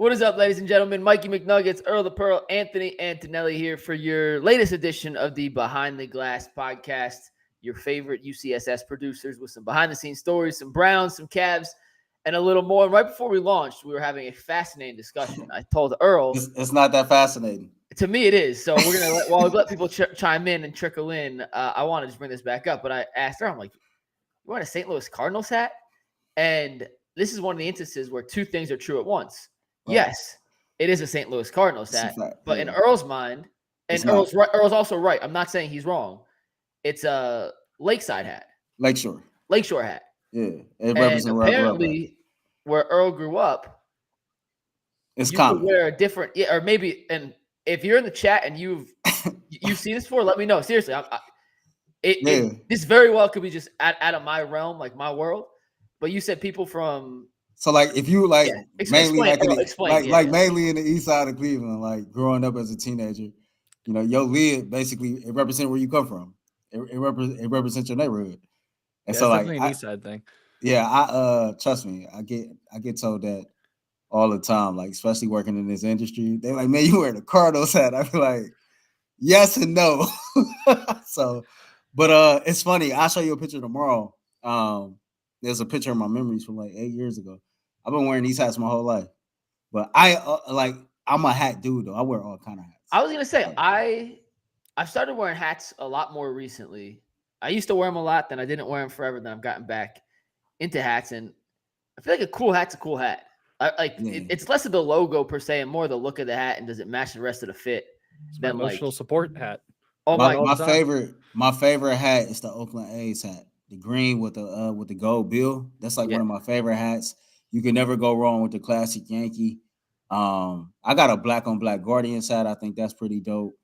What is up, ladies and gentlemen? Mikey McNuggets, Earl the Pearl, Anthony Antonelli here for your latest edition of the Behind the Glass podcast. Your favorite UCSS producers with some behind-the-scenes stories, some Browns, some Cavs, and a little more. And right before we launched, we were having a fascinating discussion. I told Earl, it's not that fascinating. To me, it is. So we're gonna let people chime in and trickle in. I want to just bring this back up, but I asked her, I'm like, "You want a St. Louis Cardinals hat?" And this is one of the instances where two things are true at once. Right. Yes, it is a St. Louis Cardinals hat, but in Earl's mind, and Earl's also right. I'm not saying he's wrong. It's a Lakeside hat. Lakeshore hat. Yeah, it represents apparently where Earl grew up. It's you common. Could wear a different, or maybe. And if you're in the chat and you've seen this before, let me know. Seriously, this very well could be just out of my realm, like my world. But you said people from. So like if you like mainly mainly in the east side of Cleveland, like growing up as a teenager, you know, your lid basically it represents where you come from. It represents your neighborhood. And so definitely an east side thing. Yeah, I trust me, I get told that all the time, like especially working in this industry. They're like, man, you wear the Cardinals hat. I feel like yes and no. So but it's funny. I'll show you a picture tomorrow. There's a picture of my memories from like 8 years ago. I've been wearing these hats my whole life, but I'm a hat dude though. I wear all kind of hats. I was gonna say I've started wearing hats a lot more recently. I used to wear them a lot, then I didn't wear them forever. Then I've gotten back into hats, and I feel like a cool hat's a cool hat. It's less of the logo per se, and more the look of the hat, and does it match the rest of the fit? It's my emotional support hat. Oh my favorite hat is the Oakland A's hat. The green with the gold bill. That's like one of my favorite hats. You can never go wrong with the classic Yankee. I got a black on black Guardians hat. I think that's pretty dope.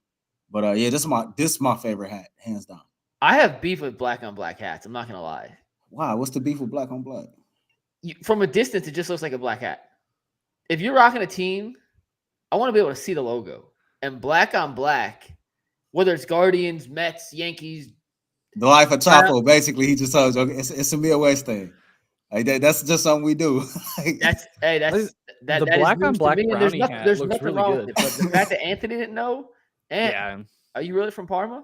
But this is my favorite hat, hands down. I have beef with black on black hats. I'm not gonna lie. Wow, what's the beef with black on black? From a distance, it just looks like a black hat. If you're rocking a team, I want to be able to see the logo. And black on black, whether it's Guardians, Mets, Yankees. The life of Chapo, basically, he just told you it's a Midwest thing. Like that's just something we do. The black on black brownie hat looks really good. It, but the fact that Anthony didn't know, are you really from Parma?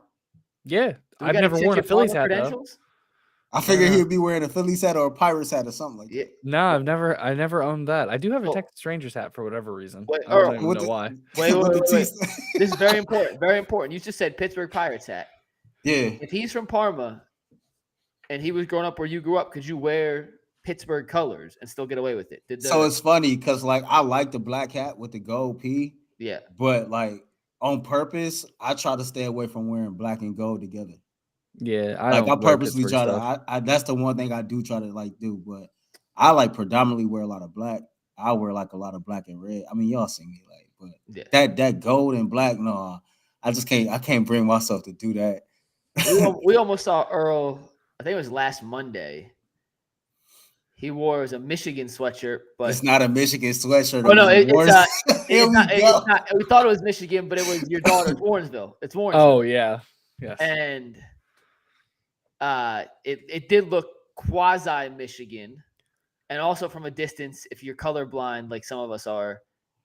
Yeah, I've never worn a Phillies hat though. I figured he would be wearing a Phillies hat or a Pirates hat or something like that. No, I never owned that. I do have a Texas Rangers hat for whatever reason. I don't even know why. Wait. This is very important. Very important. You just said Pittsburgh Pirates hat. Yeah. If he's from Parma and he was growing up where you grew up, could you wear Pittsburgh colors and still get away with it? So it's funny because like I like the black hat with the gold P. Yeah. But like on purpose, I try to stay away from wearing black and gold together. Yeah, I purposely try to. That's the one thing I do try to like do. But I like predominantly wear a lot of black. I wear like a lot of black and red. I mean, y'all see me like, but that gold and black, no, I just can't. I can't bring myself to do that. We almost saw Earl. I think it was last Monday. He wore a Michigan sweatshirt, but it's not a Michigan sweatshirt. Oh no, it's not. We thought it was Michigan, but it was your daughter's Warrensville. It's Warrensville. Oh yeah, yes. And it did look quasi Michigan, and also from a distance, if you're colorblind like some of us are,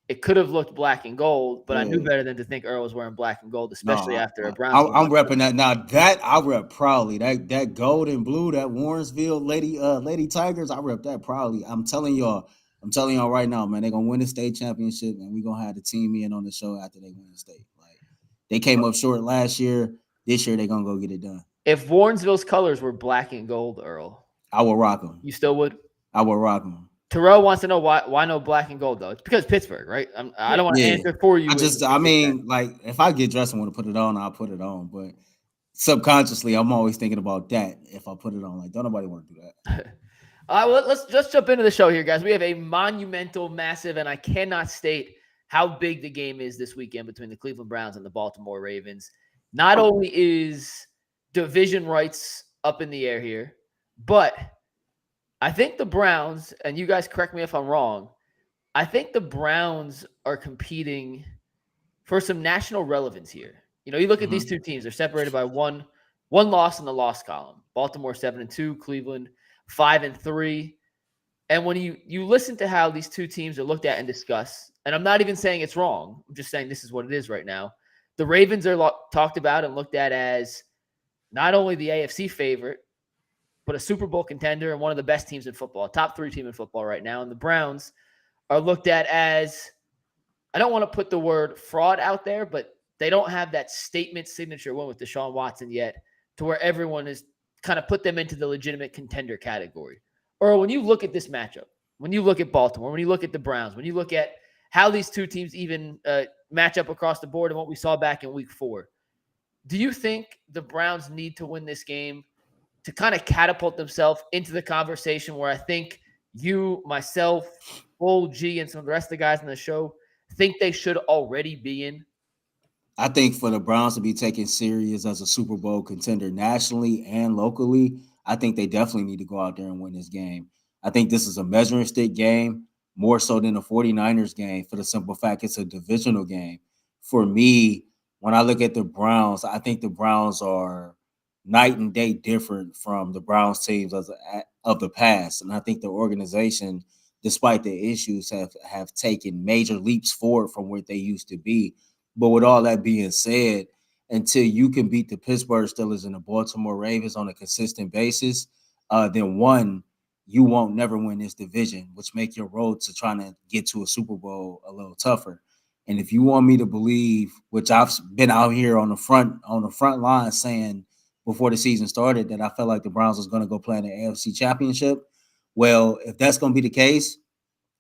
it could have looked black and gold. But I knew better than to think Earl was wearing black and gold, especially after a Browns. I'm repping that now. That I rep proudly. That gold and blue, that Warrensville Lady Tigers, I rep that proudly. I'm telling y'all right now, man, they're gonna win the state championship, and we're gonna have the team in on the show after they win the state. Like they came up short last year. This year they're gonna go get it done. If Warrensville's colors were black and gold, Earl, I will rock them. You still would? I will rock them. Terrell wants to know why no black and gold though. It's because Pittsburgh, right? I don't want to answer for you. Like if I get dressed and want to put it on, I'll put it on. But subconsciously, I'm always thinking about that. If I put it on, like don't nobody want to do that. All right, well, let's just jump into the show here, guys. We have a monumental, massive, and I cannot state how big the game is this weekend between the Cleveland Browns and the Baltimore Ravens. Not only is division rights up in the air here, but I think the Browns, and you guys correct me if I'm wrong, I think the Browns are competing for some national relevance here. You know, you look at these two teams, they're separated by one loss in the loss column. Baltimore 7-2, Cleveland 5-3. And when you listen to how these two teams are looked at and discussed, and I'm not even saying it's wrong, I'm just saying this is what it is right now. The Ravens are talked about and looked at as not only the AFC favorite, but a Super Bowl contender and one of the best teams in football, top 3 team in football right now. And the Browns are looked at as, I don't want to put the word fraud out there, but they don't have that statement signature win with Deshaun Watson yet to where everyone has kind of put them into the legitimate contender category. Or when you look at this matchup, when you look at Baltimore, when you look at the Browns, when you look at how these two teams even match up across the board and what we saw back in week 4, do you think the Browns need to win this game to kind of catapult themselves into the conversation where I think you, myself, Bull, G, and some of the rest of the guys on the show think they should already be in? I think for the Browns to be taken serious as a Super Bowl contender nationally and locally, I think they definitely need to go out there and win this game. I think this is a measuring stick game, more so than the 49ers game, for the simple fact it's a divisional game. For me, when I look at the Browns, I think the Browns are night and day different from the Browns teams of the past. And I think the organization, despite the issues, have taken major leaps forward from where they used to be. But with all that being said, until you can beat the Pittsburgh Steelers and the Baltimore Ravens on a consistent basis, then one, you won't never win this division, which make your road to trying to get to a Super Bowl a little tougher. And if you want me to believe, which I've been out here on the front line saying before the season started that I felt like the Browns was going to go play in the AFC Championship, well, if that's going to be the case,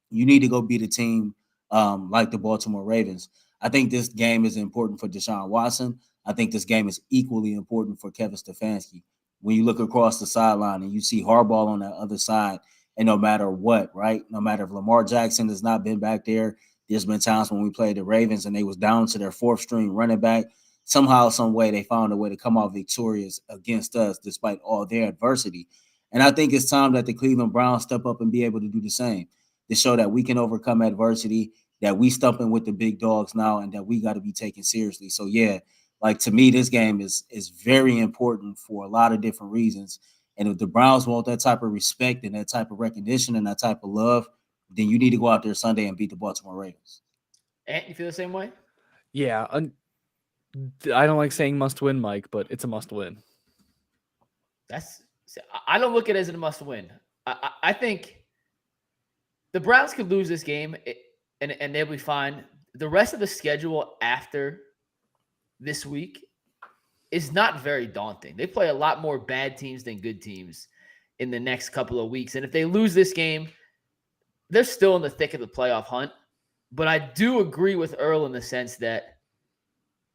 you need to go beat a team like the Baltimore Ravens. I think this game is important for Deshaun Watson. I think this game is equally important for Kevin Stefanski. When you look across the sideline and you see Harbaugh on that other side, and no matter what, right? No matter if Lamar Jackson has not been back there, there's been times when we played the Ravens and they was down to their 4th string running back. Somehow, some way, they found a way to come out victorious against us despite all their adversity. And I think it's time that the Cleveland Browns step up and be able to do the same to show that we can overcome adversity, that we stumping with the big dogs now, and that we got to be taken seriously. So, yeah, like to me, this game is very important for a lot of different reasons. And if the Browns want that type of respect and that type of recognition and that type of love, then you need to go out there Sunday and beat the Baltimore Ravens. Ant, you feel the same way? Yeah. I don't like saying must win, Mike, but it's a must win. I don't look at it as a must win. I think the Browns could lose this game and they'll be fine. The rest of the schedule after this week is not very daunting. They play a lot more bad teams than good teams in the next couple of weeks. And if they lose this game, they're still in the thick of the playoff hunt. But I do agree with Earl in the sense that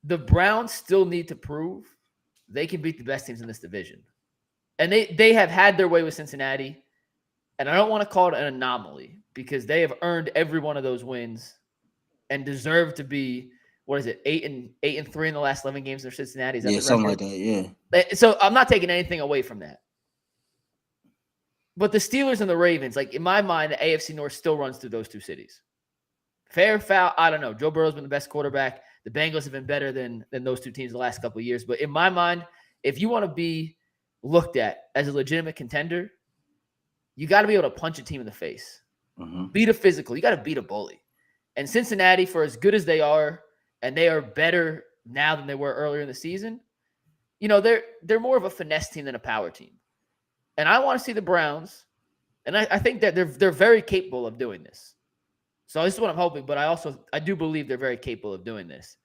the Browns still need to prove they can beat the best teams in this division. And they have had their way with Cincinnati. And I don't want to call it an anomaly because they have earned every one of those wins and deserve to be, 8-3 in the last 11 games for Cincinnati? Is that something like that, yeah. So I'm not taking anything away from that. But the Steelers and the Ravens, like in my mind, the AFC North still runs through those two cities. Fair, foul, I don't know. Joe Burrow's been the best quarterback. The Bengals have been better than those two teams the last couple of years. But in my mind, if you want to be looked at as a legitimate contender, you got to be able to punch a team in the face. Mm-hmm. Beat a physical. You got to beat a bully. And Cincinnati, for as good as they are, and they are better now than they were earlier in the season, they're more of a finesse team than a power team. And I want to see the Browns, and I think that they're very capable of doing this. So this is what I'm hoping, but I do believe they're very capable of doing this.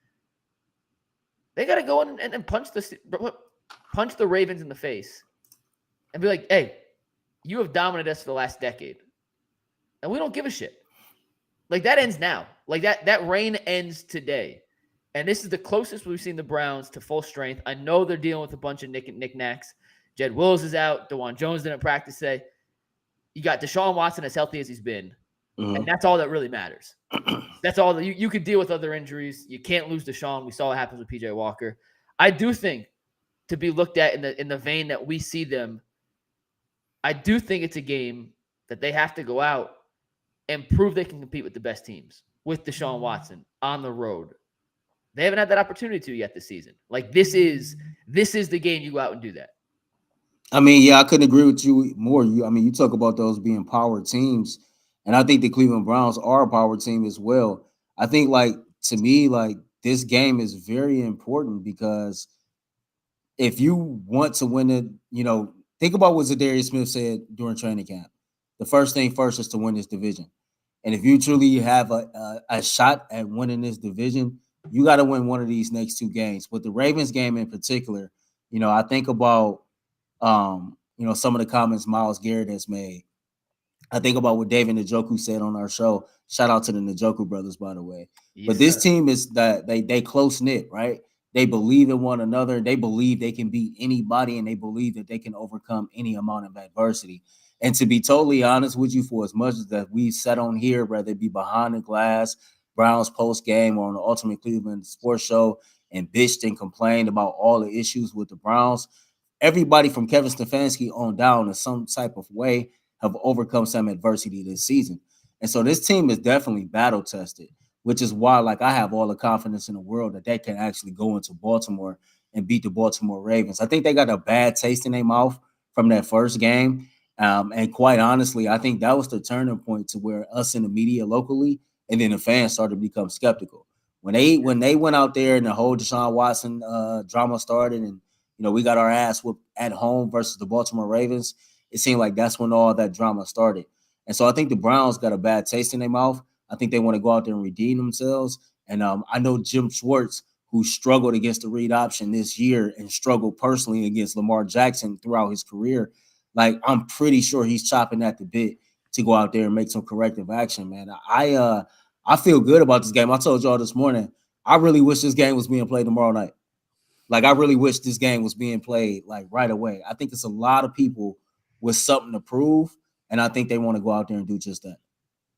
They got to go in and punch the Ravens in the face and be like, hey, you have dominated us for the last decade. And we don't give a shit. Like, that ends now. Like, that reign ends today. And this is the closest we've seen the Browns to full strength. I know they're dealing with a bunch of knickknacks. Jed Wills is out. DeJuan Jones didn't practice today. You got Deshaun Watson as healthy as he's been. Mm-hmm. And that's all that really matters. That's all that you could deal with other injuries. You can't lose Deshaun. We saw what happens with PJ Walker. I do think, to be looked at in the vein that we see them, I do think it's a game that they have to go out and prove they can compete with the best teams with Deshaun Watson on the road. They haven't had that opportunity to yet this season. Like, this is the game you go out and do that. I mean, yeah, I couldn't agree with you more. You talk about those being power teams, and I think the Cleveland Browns are a power team as well. I think, like, to me, like, this game is very important because if you want to win it, think about what Zadarius Smith said during training camp. The first thing first is to win this division. And if you truly have a shot at winning this division, you got to win one of these next two games. With the Ravens game in particular, I think about some of the comments Myles Garrett has made. I think about what David Njoku said on our show. Shout out to the Njoku brothers, by the way. Yes, but this sir. team is that they close knit, right? They believe in one another. They believe they can beat anybody, and they believe that they can overcome any amount of adversity. And to be totally honest with you, for as much as that we sat on here, whether it be behind the glass, Browns post game, or on the Ultimate Cleveland Sports Show, and bitched and complained about all the issues with the Browns, everybody from Kevin Stefanski on down in some type of way have overcome some adversity this season. And so this team is definitely battle tested, which is why, like, I have all the confidence in the world that they can actually go into Baltimore and beat the Baltimore Ravens. I think they got a bad taste in their mouth from that first game. And quite honestly, I think that was the turning point to where us in the media locally and then the fans started to become skeptical. When they went out there and the whole Deshaun Watson drama started, and we got our ass whooped at home versus the Baltimore Ravens, it seemed like that's when all that drama started. And so I think the Browns got a bad taste in their mouth. I think they want to go out there and redeem themselves. And I know Jim Schwartz, who struggled against the read option this year and struggled personally against Lamar Jackson throughout his career. Like, I'm pretty sure he's chopping at the bit to go out there and make some corrective action, man. I feel good about this game. I told y'all this morning, I really wish this game was being played tomorrow night. Like, I really wish this game was being played, like, right away. I think it's a lot of people with something to prove, and I think they want to go out there and do just that.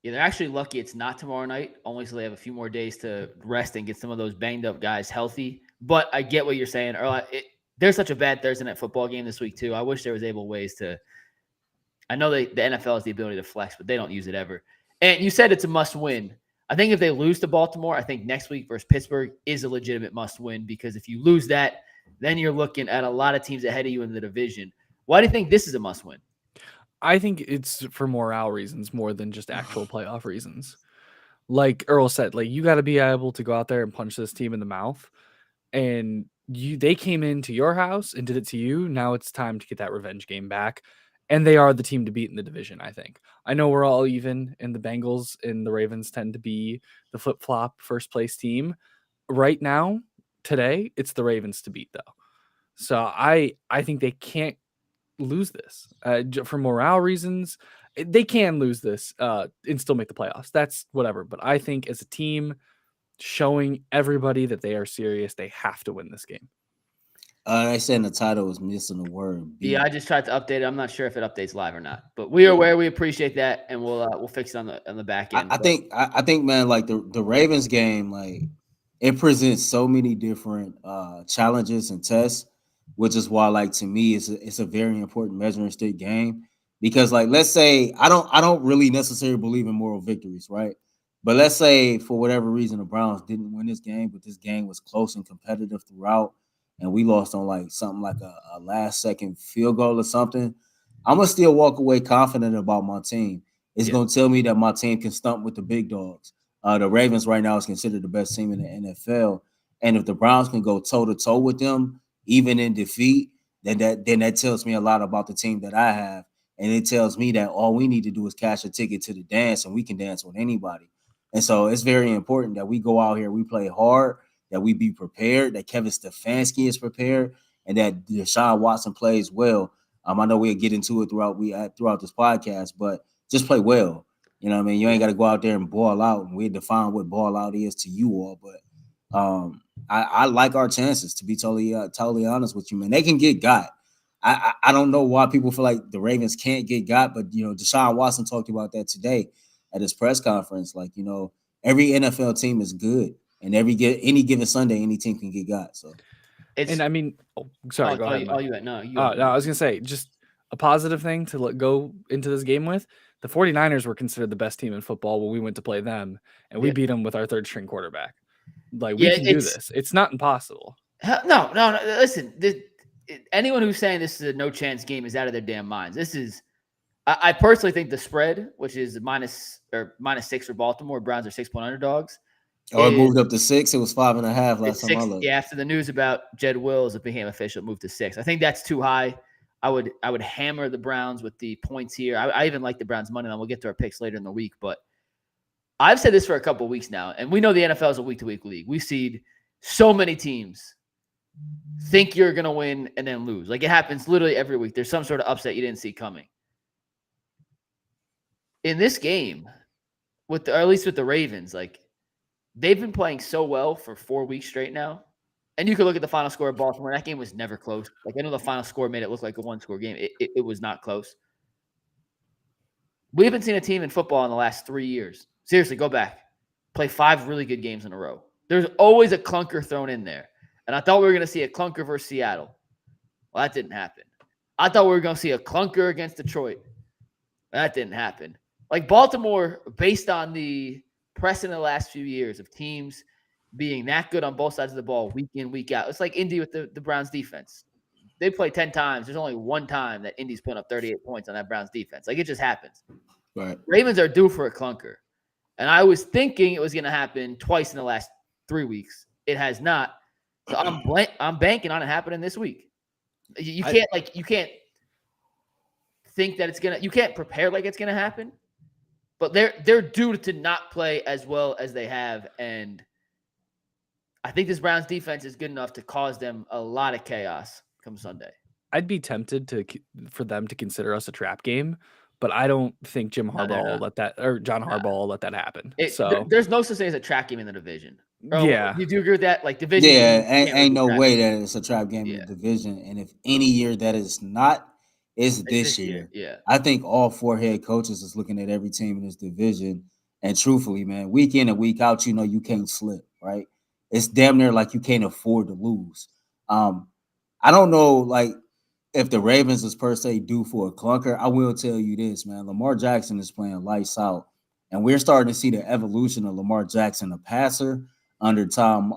Yeah, they're actually lucky it's not tomorrow night, only so they have a few more days to rest and get some of those banged up guys healthy. But I get what you're saying, Earl. There's such a bad Thursday night football game this week too. I wish there was able ways to. I know the NFL has the ability to flex, but they don't use it ever. And you said it's a must win. I think if they lose to Baltimore, I think next week versus Pittsburgh is a legitimate must win, because if you lose that, then you're looking at a lot of teams ahead of you in the division. Why do you think this is a must win? I think it's for morale reasons more than just actual playoff reasons. Like Earl said, like, you got to be able to go out there and punch this team in the mouth. And they came into your house and did it to you. Now it's time to get that revenge game back. And they are the team to beat in the division, I think. I know we're all even, and the Bengals and the Ravens tend to be the flip-flop first place team. Right now, today, it's the Ravens to beat, though. So I think they can't lose this for morale reasons. They can lose this and still make the playoffs. That's whatever. But I think as a team, showing everybody that they are serious, they have to win this game. I said in the title was missing the word B. Yeah, I just tried to update it. I'm not sure if it updates live or not, but we are aware. We appreciate that, and we'll fix it on the back end. I think, man, like the Ravens game, like, it presents so many different challenges and tests, which is why, like, to me, it's a very important measuring stick game. Because, like, let's say I don't really necessarily believe in moral victories, right? But let's say for whatever reason the Browns didn't win this game, but this game was close and competitive throughout, and we lost on like something like a last second field goal or something. I'm gonna still walk away confident about my team. It's going to tell me that my team can stump with the big dogs. The Ravens right now is considered the best team in the NFL. And if the Browns can go toe-to-toe with them, even in defeat, then that tells me a lot about the team that I have. And it tells me that all we need to do is cash a ticket to the dance, and we can dance with anybody. And so it's very important that we go out here, we play hard, that we be prepared, that Kevin Stefanski is prepared, and that Deshaun Watson plays well. I know we'll get into it throughout this podcast, but just play well. You know what I mean? You ain't got to go out there and ball out, and we define what ball out is to you all. But I like our chances, to be totally honest with you, man. They can get got. I don't know why people feel like the Ravens can't get got, but Deshaun Watson talked about that today at his press conference. Like, every NFL team is good, and any given Sunday, any team can get got. So, and I mean, sorry, go ahead. I was gonna say, just a positive thing to go into this game with. The 49ers were considered the best team in football when we went to play them, and we beat them with our third string quarterback. Like, we can do this. It's not impossible. No. Listen, anyone who's saying this is a no chance game is out of their damn minds. This is, I personally think the spread, which is -6 for Baltimore, Browns are 6-point underdogs. Oh, it moved up to 6. It was 5.5 last time I 6, looked. yeah, after the news about Jed Wills, it became official. It moved to 6. I think that's too high. I would hammer the Browns with the points here. I even like the Browns money line. We'll get to our picks later in the week, but I've said this for a couple of weeks now, and we know the NFL is a week-to-week league. We've seen so many teams think you're going to win and then lose. Like, it happens literally every week. There's some sort of upset you didn't see coming. In this game, or at least with the Ravens, like, they've been playing so well for 4 weeks straight now. And you could look at the final score of Baltimore. That game was never close. Like, I know the final score made it look like a one-score game. It was not close. We haven't seen a team in football in the last 3 years. Seriously, go back. Play 5 really good games in a row. There's always a clunker thrown in there. And I thought we were going to see a clunker versus Seattle. Well, that didn't happen. I thought we were going to see a clunker against Detroit. That didn't happen. Like, Baltimore, based on the precedent in the last few years of teams being that good on both sides of the ball week in, week out. It's like Indy with the Browns defense. They play 10 times. There's only one time that Indy's putting up 38 points on that Browns defense. Like, it just happens. Right. Ravens are due for a clunker. And I was thinking it was going to happen twice in the last 3 weeks. It has not. So I'm banking on it happening this week. You can't think that it's going to – you can't prepare like it's going to happen. But they're due to not play as well as they have, and I think this Browns defense is good enough to cause them a lot of chaos come Sunday. I'd be tempted for them to consider us a trap game, but I don't think Jim Harbaugh will let that, or John Harbaugh will let that happen. There's no such thing as a trap game in the division. Yeah, you do agree with that? Like, division, yeah, ain't no way that it's a trap game in Yeah. the division. And if any year that is not, it's this year. Yeah. I think all 4 head coaches is looking at every team in this division. And truthfully, man, week in and week out, you can't slip, right? It's damn near like you can't afford to lose. I don't know, like, if the Ravens is per se due for a clunker. I will tell you this, man. Lamar Jackson is playing lights out. And we're starting to see the evolution of Lamar Jackson, a passer, under Todd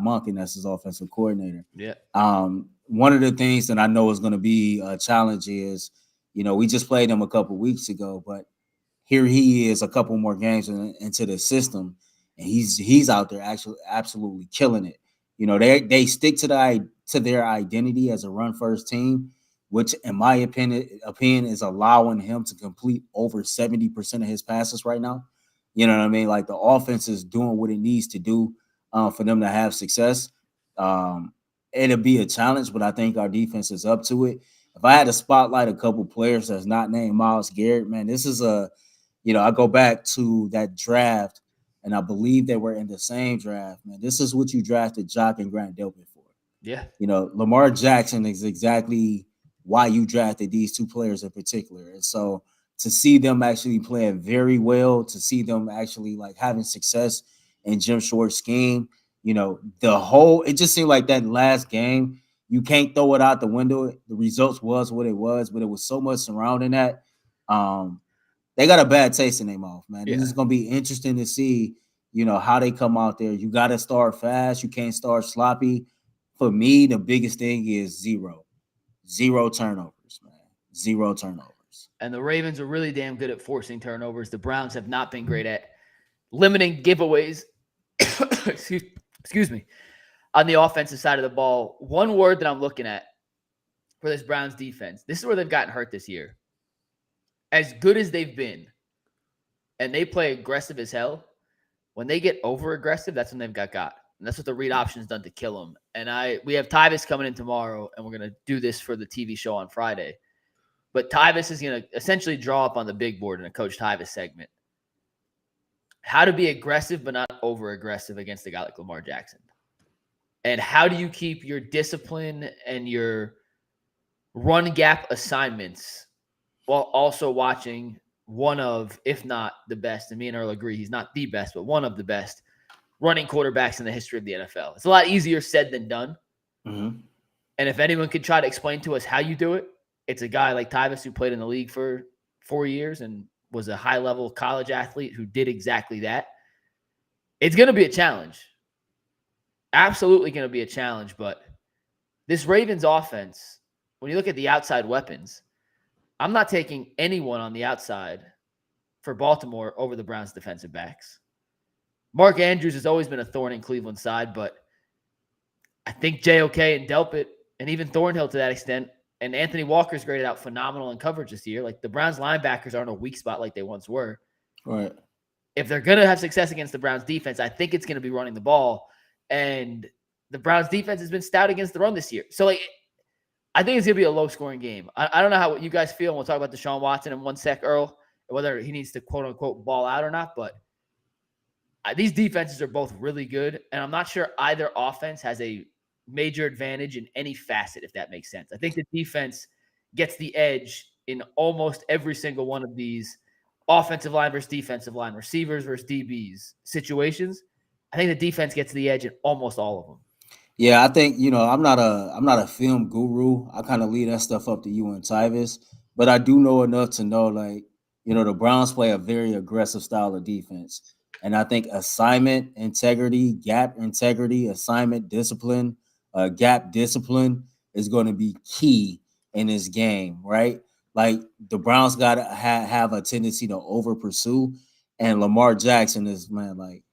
Monken as his offensive coordinator. Yeah. One of the things that I know is going to be a challenge is, we just played him a couple weeks ago, but here he is a couple more games into the system, and he's out there actually absolutely killing it. They stick to their identity as a run first team, which in my opinion is allowing him to complete over 70% of his passes right now. You know what I mean? Like, the offense is doing what it needs to do for them to have success. It'll be a challenge, but I think our defense is up to it. If I had to spotlight a couple players that's not named Myles Garrett, man, this is I go back to that draft, and I believe they were in the same draft, man. This is what you drafted Jock and Grant Delpit for. Yeah. Lamar Jackson is exactly why you drafted these 2 players in particular. And so to see them actually playing very well, to see them actually like having success in Jim Short's scheme, it just seemed like that last game, you can't throw it out the window. The results was what it was, but it was so much surrounding that. They got a bad taste in their mouth, man. Yeah. This is going to be interesting to see, how they come out there. You got to start fast. You can't start sloppy. For me, the biggest thing is zero turnovers, man. 0 turnovers. And the Ravens are really damn good at forcing turnovers. The Browns have not been great at limiting giveaways. Excuse me. On the offensive side of the ball, one word that I'm looking at for this Browns defense, this is where they've gotten hurt this year. As good as they've been, and they play aggressive as hell, when they get over-aggressive, that's when they've got. And that's what the read option's done to kill them. And we have Tyvis coming in tomorrow, and we're going to do this for the TV show on Friday. But Tyvis is going to essentially draw up on the big board in a Coach Tyvis segment how to be aggressive but not over-aggressive against a guy like Lamar Jackson. And how do you keep your discipline and your run gap assignments while also watching one of, if not the best, and me and Earl agree, he's not the best, but one of the best running quarterbacks in the history of the NFL. It's a lot easier said than done. Mm-hmm. And if anyone could try to explain to us how you do it, it's a guy like Tyvis who played in the league for 4 years and was a high-level college athlete who did exactly that. It's going to be a challenge. Absolutely going to be a challenge, but this Ravens offense, when you look at the outside weapons, I'm not taking anyone on the outside for Baltimore over the Browns' defensive backs. Mark Andrews has always been a thorn in Cleveland's side, but I think JOK and Delpit and even Thornhill to that extent, and Anthony Walker's graded out phenomenal in coverage this year. Like the Browns linebackers aren't a weak spot like they once were. Right. If they're going to have success against the Browns defense, I think it's going to be running the ball. And the Browns defense has been stout against the run this year. So I think it's going to be a low scoring game. I don't know how you guys feel. And we'll talk about Deshaun Watson in 1 sec, Earl, whether he needs to quote unquote ball out or not. But these defenses are both really good. And I'm not sure either offense has a major advantage in any facet, if that makes sense. I think the defense gets the edge in almost every single one of these offensive line versus defensive line, receivers versus DBs situations. I think the defense gets the edge in almost all of them. Yeah, I think, I'm not a film guru. I kind of leave that stuff up to you and Tyvis, but I do know enough to know, like, the Browns play a very aggressive style of defense. And I think assignment integrity, gap integrity, assignment discipline, gap discipline is going to be key in this game, right? Like the Browns got to have a tendency to over pursue, and Lamar Jackson is, man, like,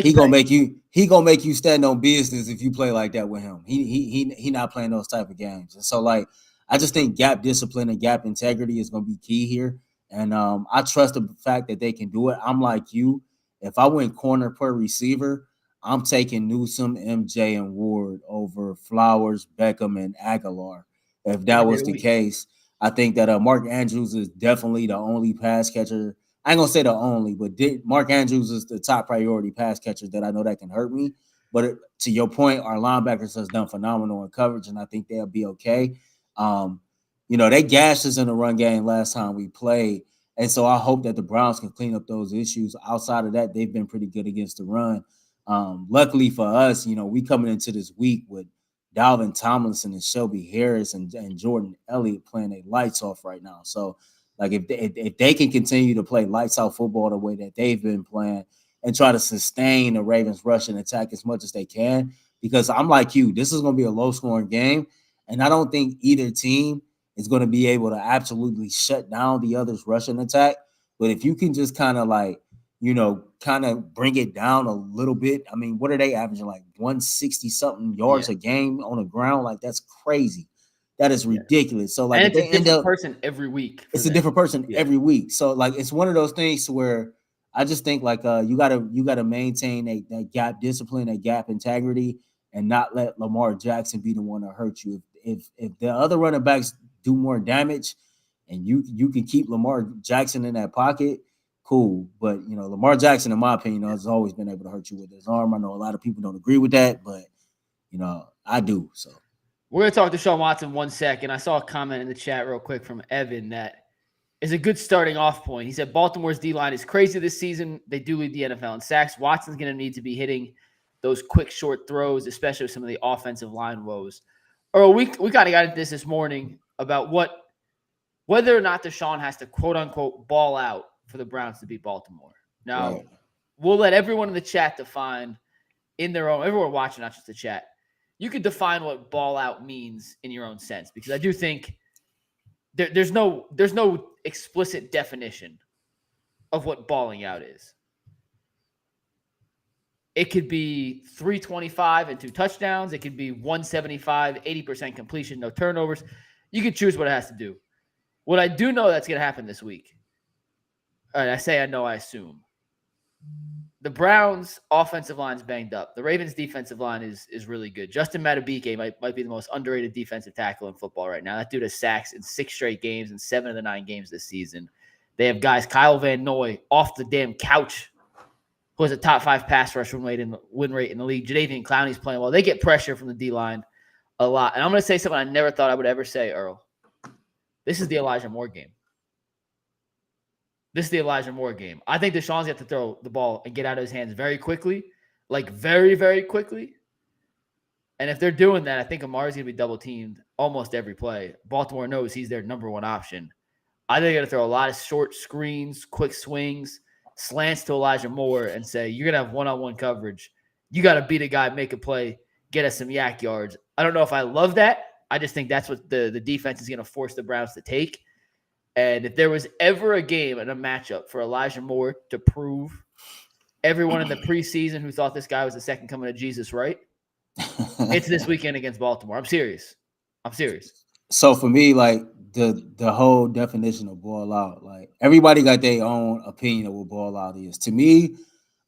he gonna make you stand on business if you play like that with him. He not playing those type of games. And so, like, I just think gap discipline and gap integrity is gonna be key here. And I trust the fact that they can do it. I'm like you. If I went corner per receiver, I'm taking Newsome, MJ, and Ward over Flowers, Beckham, and Aguilar. If that was the case, I think that Mark Andrews is definitely the only pass catcher. I ain't gonna say the only, but Mark Andrews is the top priority pass catcher that I know that can hurt me. But to your point, our linebackers has done phenomenal in coverage, and I think they'll be okay. They gashed us in the run game last time we played, and so I hope that the Browns can clean up those issues. Outside of that, they've been pretty good against the run. Luckily for us, we coming into this week with Dalvin Tomlinson and Shelby Harris and Jordan Elliott playing their lights off right now. So, like, if they can continue to play lights out football the way that they've been playing and try to sustain the Ravens rushing attack as much as they can, because I'm like you, this is going to be a low scoring game. And I don't think either team is going to be able to absolutely shut down the other's rushing attack. But if you can just kind of kind of bring it down a little bit. I mean, what are they averaging? Like 160 something yards a game on the ground? Like, that's crazy. That is ridiculous. So, like, and it's a different person every week. It's a different person every week. So, like, it's one of those things where I just think, like, you gotta maintain that gap discipline, that gap integrity, and not let Lamar Jackson be the one to hurt you. If the other running backs do more damage, and you can keep Lamar Jackson in that pocket, cool. But Lamar Jackson, in my opinion, has always been able to hurt you with his arm. I know a lot of people don't agree with that, but I do. So. We're going to talk to Deshaun Watson 1 second. I saw a comment in the chat real quick from Evan that is a good starting off point. He said Baltimore's D-line is crazy this season. They do lead the NFL in sacks. Watson's going to need to be hitting those quick, short throws, especially with some of the offensive line woes. Earl, we kind of got into this morning about whether or not Deshaun has to, quote-unquote, ball out for the Browns to beat Baltimore. Now, we'll let everyone in the chat define in their own – everyone watching, not just the chat. You could define what ball out means in your own sense, because I do think there's no explicit definition of what balling out is. It could be 325 and 2 touchdowns. It could be 175, 80% completion, no turnovers. You can choose what it has to do. What I do know that's going to happen this week, all right, I say I know, I assume. The Browns' offensive line is banged up. The Ravens' defensive line is really good. Justin Madubuike might be the most underrated defensive tackle in football right now. That dude has sacks in 6 straight games and 7 of the 9 games this season. They have guys, Kyle Van Noy, off the damn couch, who has a top 5 pass rush win rate in the league. Jadeveon Clowney's playing well. They get pressure from the D-line a lot. And I'm going to say something I never thought I would ever say, Earl. This is the Elijah Moore game. This is the Elijah Moore game. I think Deshaun's got to throw the ball and get out of his hands very quickly, like very, very quickly. And if they're doing that, I think Amari's going to be double-teamed almost every play. Baltimore knows he's their number one option. I think they're going to throw a lot of short screens, quick swings, slants to Elijah Moore and say, you're going to have one-on-one coverage. You got to beat a guy, make a play, get us some yak yards. I don't know if I love that. I just think that's what the defense is going to force the Browns to take. And if there was ever a game and a matchup for Elijah Moore to prove everyone in the preseason who thought this guy was the second coming of Jesus, right? It's this weekend against Baltimore. I'm serious. So for me, like the whole definition of ball out, like everybody got their own opinion of what ball out is. To me,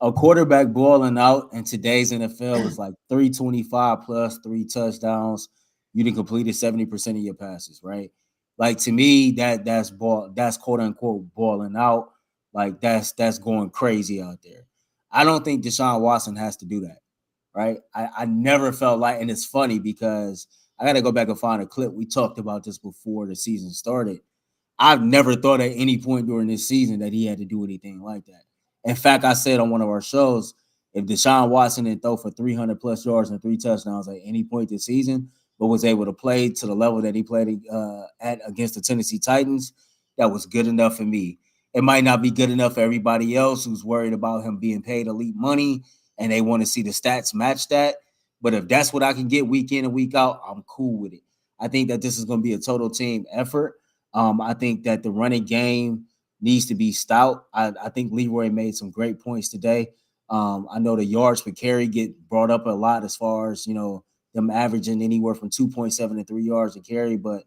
a quarterback balling out in today's NFL is like 325 plus 3 touchdowns. You done completed 70% of your passes, right? Like to me, that's quote unquote balling out. Like that's going crazy out there. I don't think Deshaun Watson has to do that, right? I never felt like, and it's funny because I got to go back and find a clip. We talked about this before the season started. I've never thought at any point during this season that he had to do anything like that. In fact, I said on one of our shows, if Deshaun Watson didn't throw for 300 plus yards and 3 touchdowns at any point this season, but was able to play to the level that he played at against the Tennessee Titans, that was good enough for me. It might not be good enough for everybody else who's worried about him being paid elite money and they want to see the stats match that. But if that's what I can get week in and week out, I'm cool with it. I think that this is going to be a total team effort. I think that the running game needs to be stout. I think Leroy made some great points today. I know the yards per carry get brought up a lot as far as, them averaging anywhere from 2.7 to 3 yards a carry, but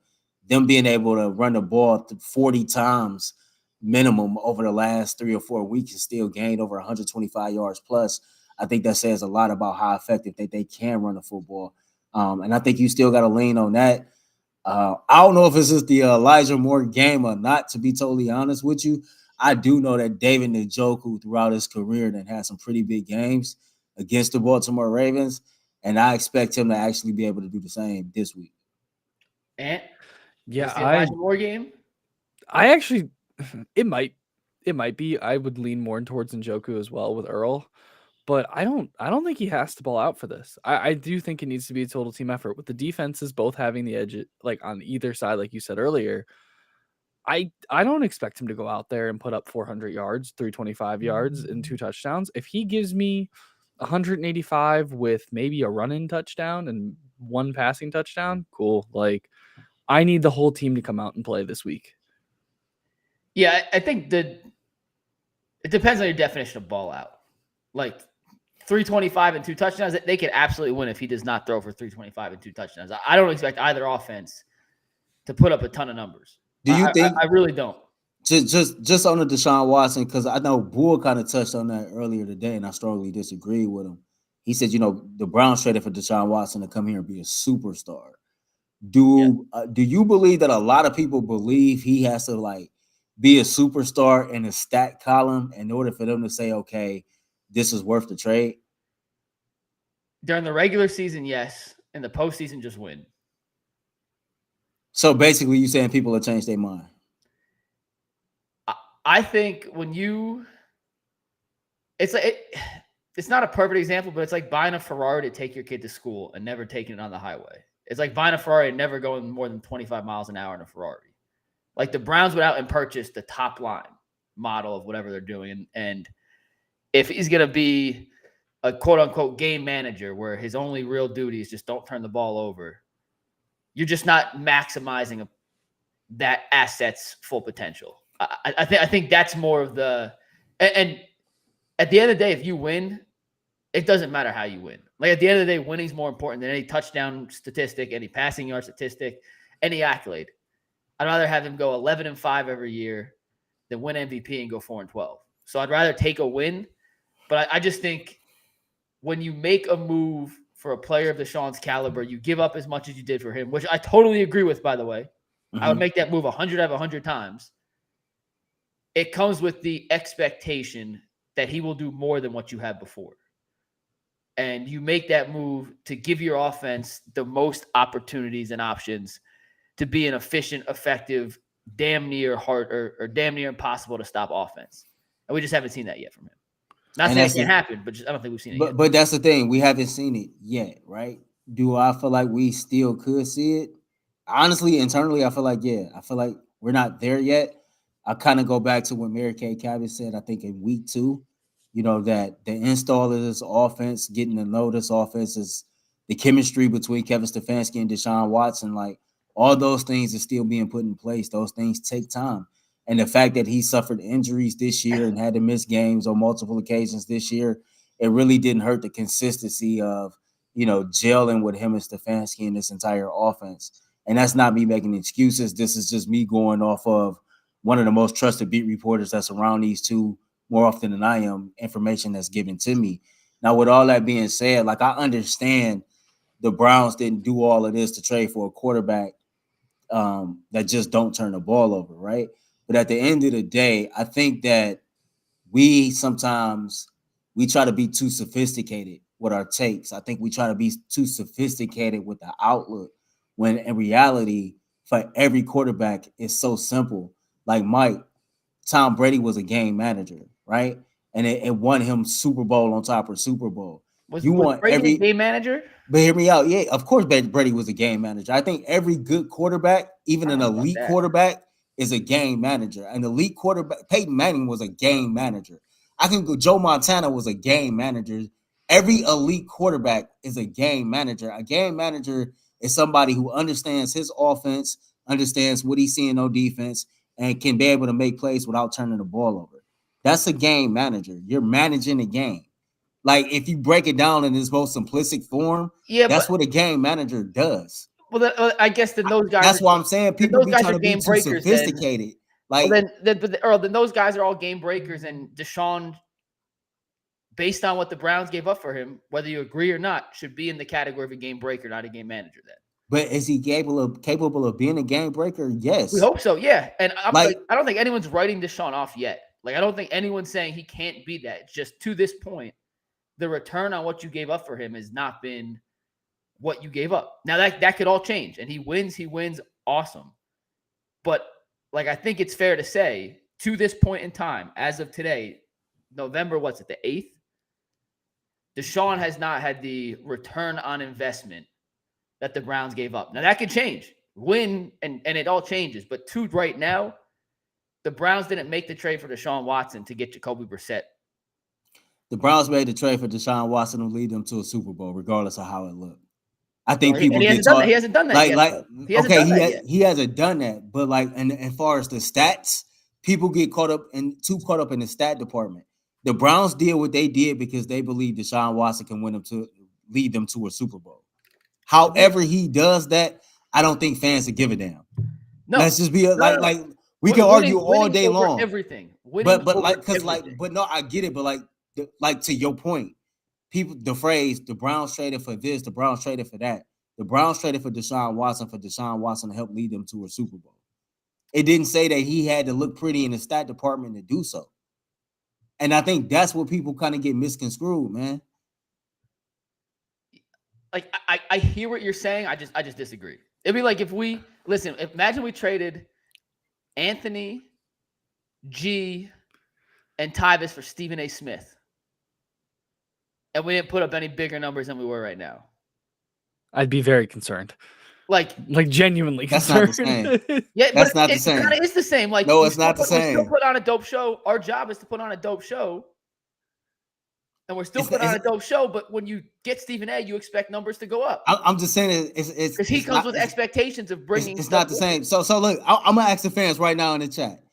them being able to run the ball 40 times minimum over the last 3 or 4 weeks and still gained over 125 yards plus. I think that says a lot about how effective they can run the football. And I think you still got to lean on that. I don't know if it's just the Elijah Moore game or not, to be totally honest with you. I do know that David Njoku throughout his career then had some pretty big games against the Baltimore Ravens, and I expect him to actually be able to do the same this week. And Yeah, the Elijah Moore game? I actually it might be. I would lean more towards Njoku as well with Earl. But I don't think he has to ball out for this. I do think it needs to be a total team effort with the defenses both having the edge like on either side, like you said earlier. I don't expect him to go out there and put up 400 yards, 325 yards and 2 touchdowns. If he gives me 185 with maybe a run-in touchdown and 1 passing touchdown, cool. Like I need the whole team to come out and play this week. Yeah, I think it depends on your definition of ball out. Like 325 and 2 touchdowns, they could absolutely win if he does not throw for 325 and 2 touchdowns. I don't expect either offense to put up a ton of numbers. Do you think? I really don't. Just on the Deshaun Watson, because I know Bull kind of touched on that earlier today, and I strongly disagree with him. He said, the Browns traded for Deshaun Watson to come here and be a superstar. Do you believe that a lot of people believe he has to like be a superstar in a stat column in order for them to say, okay, this is worth the trade? During the regular season, yes. In the postseason, just win. So basically, you saying people will change their mind? I think it's not a perfect example, but it's like buying a Ferrari to take your kid to school and never taking it on the highway. It's like buying a Ferrari and never going more than 25 miles an hour in a Ferrari. Like the Browns went out and purchased the top line model of whatever they're doing. And if he's going to be a quote unquote game manager where his only real duty is just don't turn the ball over, you're just not maximizing that asset's full potential. I think that's more of and at the end of the day, if you win, it doesn't matter how you win. Like at the end of the day, winning's more important than any touchdown statistic, any passing yard statistic, any accolade. I'd rather have him go 11-5 every year than win MVP and go 4-12. So I'd rather take a win. But I just think when you make a move for a player of Deshaun's caliber, you give up as much as you did for him, which I totally agree with, by the way. Mm-hmm. I would make that move 100 out of 100 times. It comes with the expectation that he will do more than what you had before. And you make that move to give your offense the most opportunities and options to be an efficient, effective, damn near hard or damn near impossible to stop offense. And we just haven't seen that yet from him. Not saying it can't happen, but I don't think we've seen it yet. But that's the thing. We haven't seen it yet, right? Do I feel like we still could see it? Honestly, internally, I feel like, yeah. I feel like we're not there yet. I kind of go back to what Mary Kay Cabot said, I think in week 2, that the install of this offense, getting to know this offense is the chemistry between Kevin Stefanski and Deshaun Watson, like all those things are still being put in place. Those things take time. And the fact that he suffered injuries this year and had to miss games on multiple occasions this year, it really didn't hurt the consistency of, gelling with him and Stefanski and this entire offense. And that's not me making excuses. This is just me going off of one of the most trusted beat reporters that's around these two more often than I am, information that's given to me. Now, with all that being said, like I understand the Browns didn't do all of this to trade for a quarterback that just don't turn the ball over, right? But at the end of the day, I think that we try to be too sophisticated with our takes. I think we try to be too sophisticated with the outlook when in reality, for every quarterback, it's so simple. Like Mike, Tom Brady was a game manager, right? And it won him Super Bowl on top of Super Bowl. Was Brady a game manager? But hear me out. Yeah, of course Brady was a game manager. I think every good quarterback, even an elite quarterback, is a game manager. An elite quarterback, Peyton Manning was a game manager. I can go, Joe Montana was a game manager. Every elite quarterback is a game manager. A game manager is somebody who understands his offense, understands what he's seeing on defense, and can be able to make plays without turning the ball over. That's a game manager. You're managing a game. Like, if you break it down in its most simplistic form, that's what a game manager does. Well, I guess then those guys. That's why I'm saying people be trying to be too sophisticated. Like, then those guys are all game breakers, and Deshaun, based on what the Browns gave up for him, whether you agree or not, should be in the category of a game breaker, not a game manager. Then. But is he capable of being a game breaker? Yes. We hope so, yeah. And I don't think anyone's writing Deshaun off yet. Like, I don't think anyone's saying he can't be that. It's just to this point, the return on what you gave up for him has not been what you gave up. Now, that could all change. And he wins, awesome. But, like, I think it's fair to say, to this point in time, as of today, November, the 8th? Deshaun has not had the return on investment that the Browns gave up. Now, that could change. Win, and it all changes. But to right now, the Browns didn't make the trade for Deshaun Watson to get Jacoby Brissett. The Browns made the trade for Deshaun Watson to lead them to a Super Bowl, regardless of how it looked. I think people get taught. He hasn't done that yet. He hasn't done that. But like, and as far as the stats, people get caught up in the stat department. The Browns did what they did because they believe Deshaun Watson can lead them to a Super Bowl. However, he does that, I don't think fans would give a damn. No, let's just be like we can argue all day long. Everything, I get it. But like to your point, the phrase the Browns traded for this, the Browns traded for that. The Browns traded for Deshaun Watson to help lead them to a Super Bowl. It didn't say that he had to look pretty in the stat department to do so. And I think that's what people kind of get misconstrued, man. Like, I hear what you're saying. I just disagree. It'd be like if imagine we traded Anthony, G, and Tyvis for Stephen A. Smith. And we didn't put up any bigger numbers than we were right now. I'd be very concerned. Like genuinely concerned. That's not the same. Yeah, that's not the same. It kind of is the same. Like, no, it's not the same. We still put on a dope show. Our job is to put on a dope show. And we're still putting on a dope show, but when you get Stephen A., you expect numbers to go up. I'm just saying it's because he comes with expectations of bringing. It's not the same. So look, I'm gonna ask the fans right now in the chat: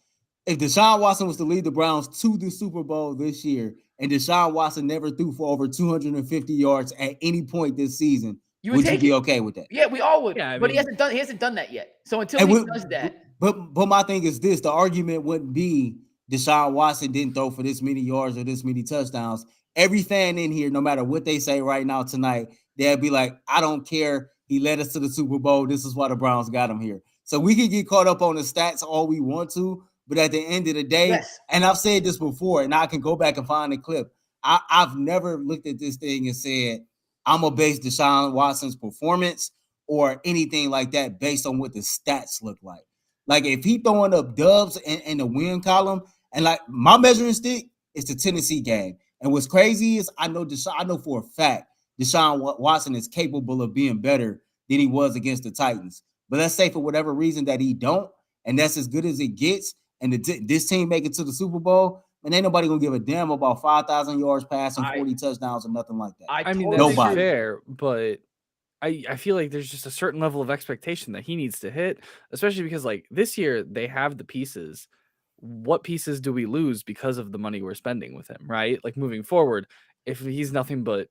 if Deshaun Watson was to lead the Browns to the Super Bowl this year, and Deshaun Watson never threw for over 250 yards at any point this season, would you be okay with that? Yeah, we all would. Yeah, but he hasn't done that yet. So until he does that, but my thing is this: the argument wouldn't be Deshaun Watson didn't throw for this many yards or this many touchdowns. Every fan in here, no matter what they say right now tonight, they'll be like, I don't care. He led us to the Super Bowl. This is why the Browns got him here. So we can get caught up on the stats all we want to, but at the end of the day, and I've said this before, and I can go back and find the clip. I've never looked at this thing and said, I'm going to base Deshaun Watson's performance or anything like that based on what the stats look like. Like, if he throwing up dubs in the win column, and like my measuring stick is the Tennessee game. And what's crazy is I know for a fact Deshaun Watson is capable of being better than he was against the Titans. But let's say for whatever reason that he don't, and that's as good as it gets, and this team make it to the Super Bowl, and ain't nobody gonna give a damn about 5,000 yards passing, 40 touchdowns, or nothing like that. I mean, that's fair, but I feel like there's just a certain level of expectation that he needs to hit, especially because like this year they have the pieces. What pieces do we lose because of the money we're spending with him, right? Like moving forward, if he's nothing but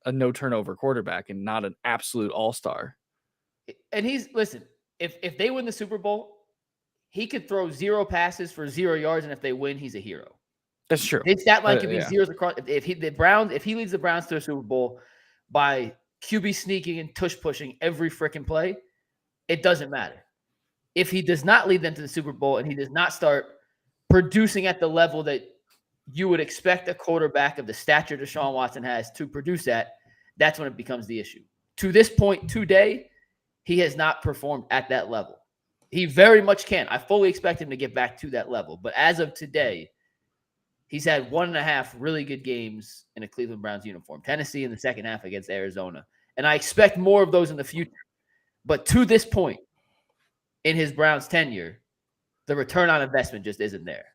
a no turnover quarterback and not an absolute all-star. And listen, if they win the Super Bowl, he could throw 0 passes for 0 yards, and if they win, he's a hero. That's true. His stat line could be Yeah. zeros across. If he leads the Browns to a Super Bowl by QB sneaking and tush pushing every freaking play, it doesn't matter. If he does not lead them to the Super Bowl and he does not start producing at the level that you would expect a quarterback of the stature Deshaun Watson has to produce at, that's when it becomes the issue. To this point today, he has not performed at that level. He very much can. I fully expect him to get back to that level. But as of today, he's had 1.5 really good games in a Cleveland Browns uniform. Tennessee in the second half against Arizona. And I expect more of those in the future. But to this point in his Browns tenure, the return on investment just isn't there.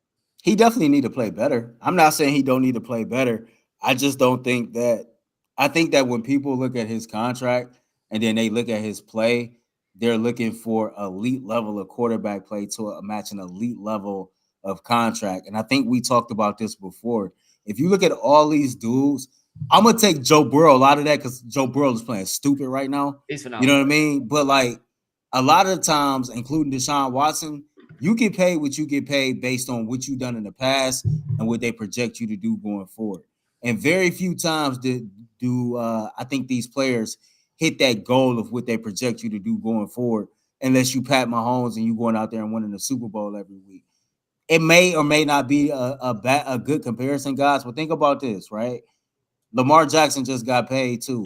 He definitely need to play better. I'm not saying he don't need to play better. I just don't think that – I think that when people look at his contract and then they look at his play, they're looking for elite level of quarterback play to match an elite level of contract. And I think we talked about this before. If you look at all these dudes, I'm going to take Joe Burrow out of that because Joe Burrow is playing stupid right now. He's phenomenal. You know what I mean? But like a lot of the times, including Deshaun Watson, you get paid what you get paid based on what you've done in the past and what they project you to do going forward. And very few times do I think these players hit that goal of what they project you to do going forward, unless you Pat Mahomes and you going out there and winning the Super Bowl every week. It may or may not be a good comparison, guys, but think about this, right? Lamar Jackson just got paid too.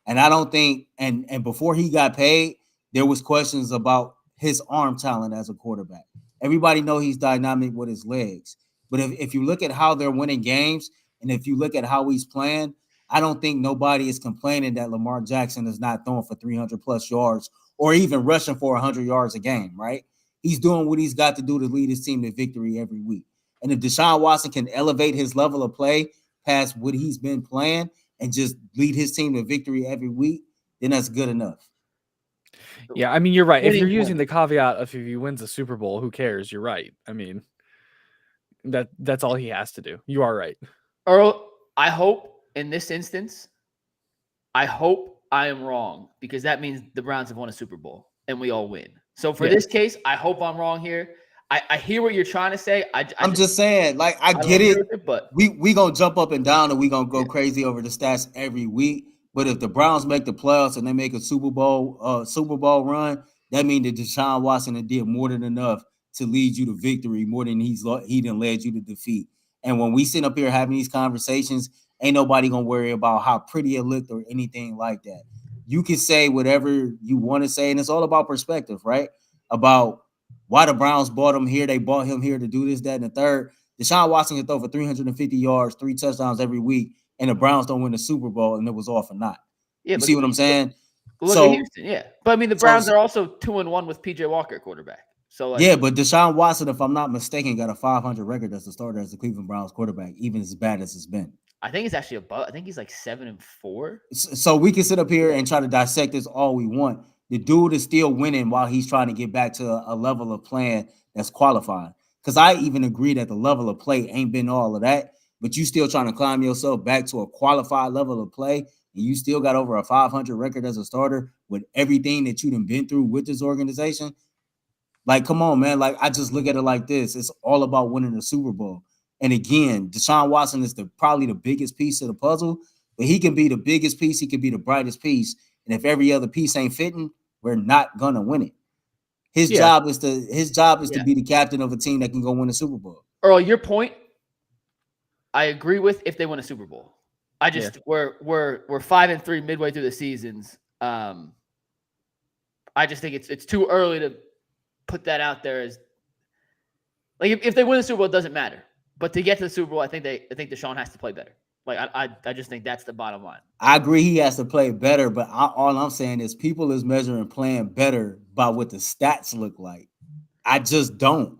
And I don't think, and before he got paid, there was questions about his arm talent as a quarterback. Everybody know he's dynamic with his legs. But if you look at how they're winning games and if you look at how he's playing, I don't think nobody is complaining that Lamar Jackson is not throwing for 300 plus yards or even rushing for 100 yards a game, right? He's doing what he's got to do to lead his team to victory every week. And if Deshaun Watson can elevate his level of play past what he's been playing and just lead his team to victory every week, then that's good enough. Yeah, I mean, you're right. If you're using the caveat of if he wins a Super Bowl, who cares? You're right. I mean, that's all he has to do. You are right. Earl, I hope in this instance, I hope I am wrong because that means the Browns have won a Super Bowl and we all win. So for this case, I hope I'm wrong here. I hear what you're trying to say. I'm just saying, like, I get it, but we gonna jump up and down and we gonna go crazy over the stats every week. But if the Browns make the playoffs and they make a Super Bowl run, that means that Deshaun Watson did more than enough to lead you to victory, more than he done led you to defeat. And when we sit up here having these conversations, ain't nobody gonna worry about how pretty it looked or anything like that. You can say whatever you want to say, and it's all about perspective, right? About why the Browns bought him here. They bought him here to do this, that, and the third. Deshaun Watson can throw for 350 yards, 3 touchdowns every week, and the Browns don't win the Super Bowl, and it was all for naught. Yeah, you see what I'm saying? Look at Houston, yeah. But I mean, the Browns are also 2-1 with PJ Walker at quarterback. So yeah, but Deshaun Watson, if I'm not mistaken, got a 500 record as a starter as the Cleveland Browns quarterback, even as bad as it's been. I think it's actually above. I think he's like 7-4. So we can sit up here and try to dissect this all we want. The dude is still winning while he's trying to get back to a level of playing that's qualifying. Because I even agree that the level of play ain't been all of that, but you still trying to climb yourself back to a qualified level of play, and you still got over a 500 record as a starter with everything that you've been through with this organization. Like, come on, man. Like, I just look at it like this. It's all about winning the Super Bowl. And again, Deshaun Watson is probably the biggest piece of the puzzle, but he can be the biggest piece. He can be the brightest piece. And if every other piece ain't fitting, we're not going to win it. His job is to be the captain of a team that can go win a Super Bowl. Earl, your point, I agree with if they win a Super Bowl. I just we're 5-3 midway through the seasons. I just think it's too early to put that out there as like if they win the Super Bowl, it doesn't matter. But to get to the Super Bowl, I think Deshaun has to play better. Like I just think that's the bottom line. I agree he has to play better, but all I'm saying is people is measuring playing better by what the stats look like. I just don't.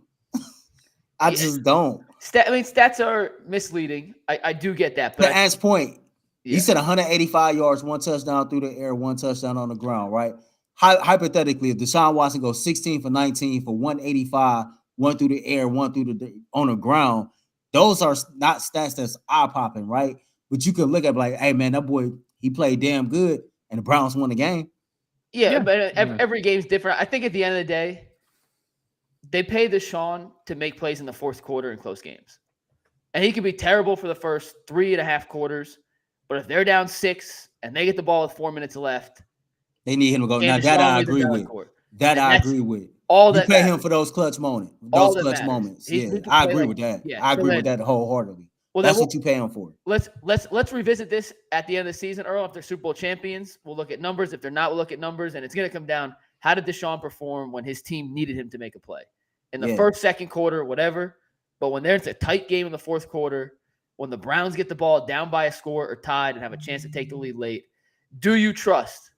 I just don't. Stats are misleading. I do get that. But to Ant's point, He said 185 yards, 1 touchdown through the air, 1 touchdown on the ground, right? Hypothetically, if Deshaun Watson goes 16 for 19 for 185, 1 through the air, 1 through the on the ground, those are not stats that's eye-popping, right? But you can look at like, hey, man, that boy, he played damn good, and the Browns won the game. Yeah, but every game's different. I think at the end of the day, they pay Deshaun to make plays in the fourth quarter in close games. And he could be terrible for the first 3.5 quarters, but if they're down 6 and they get the ball with 4 minutes left, they need him to go. Now Deshaun that I agree with. That I agree with. All you that pay matters. him for those clutch moments. All Those that clutch matters. moments. Yeah, I agree with that. Yeah, I agree with that wholeheartedly. Well, that's what you pay him for. Let's revisit this at the end of the season, Earl. If they're Super Bowl champions, we'll look at numbers. If they're not, we'll look at numbers. And it's going to come down, how did Deshaun perform when his team needed him to make a play? In the first, second quarter, whatever. But when there's a tight game in the fourth quarter, when the Browns get the ball down by a score or tied and have a chance to take the lead late, do you trust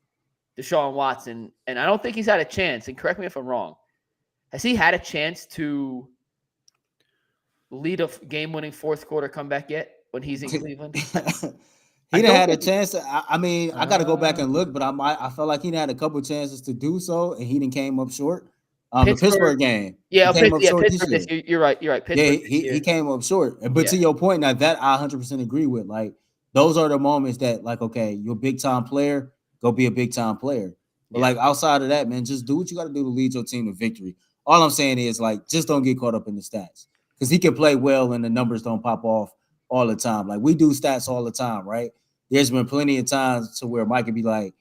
Deshaun Watson? And I don't think he's had a chance, and correct me if I'm wrong. Has he had a chance to lead a game-winning fourth quarter comeback yet when he's in Cleveland? He didn't had a chance. I mean, I got to go back and look, but I felt like he had a couple of chances to do so, and he didn't came up short. The Pittsburgh game. Yeah, Pittsburgh. You're right. Pittsburgh, he came up short. But to your point, now that I 100% agree with. Like, those are the moments that, like, okay, you're a big-time player, go be a big-time player. But, like, outside of that, man, just do what you got to do to lead your team to victory. All I'm saying is, like, just don't get caught up in the stats. Because he can play well and the numbers don't pop off all the time. Like, we do stats all the time, right? There's been plenty of times to where Mike could be like,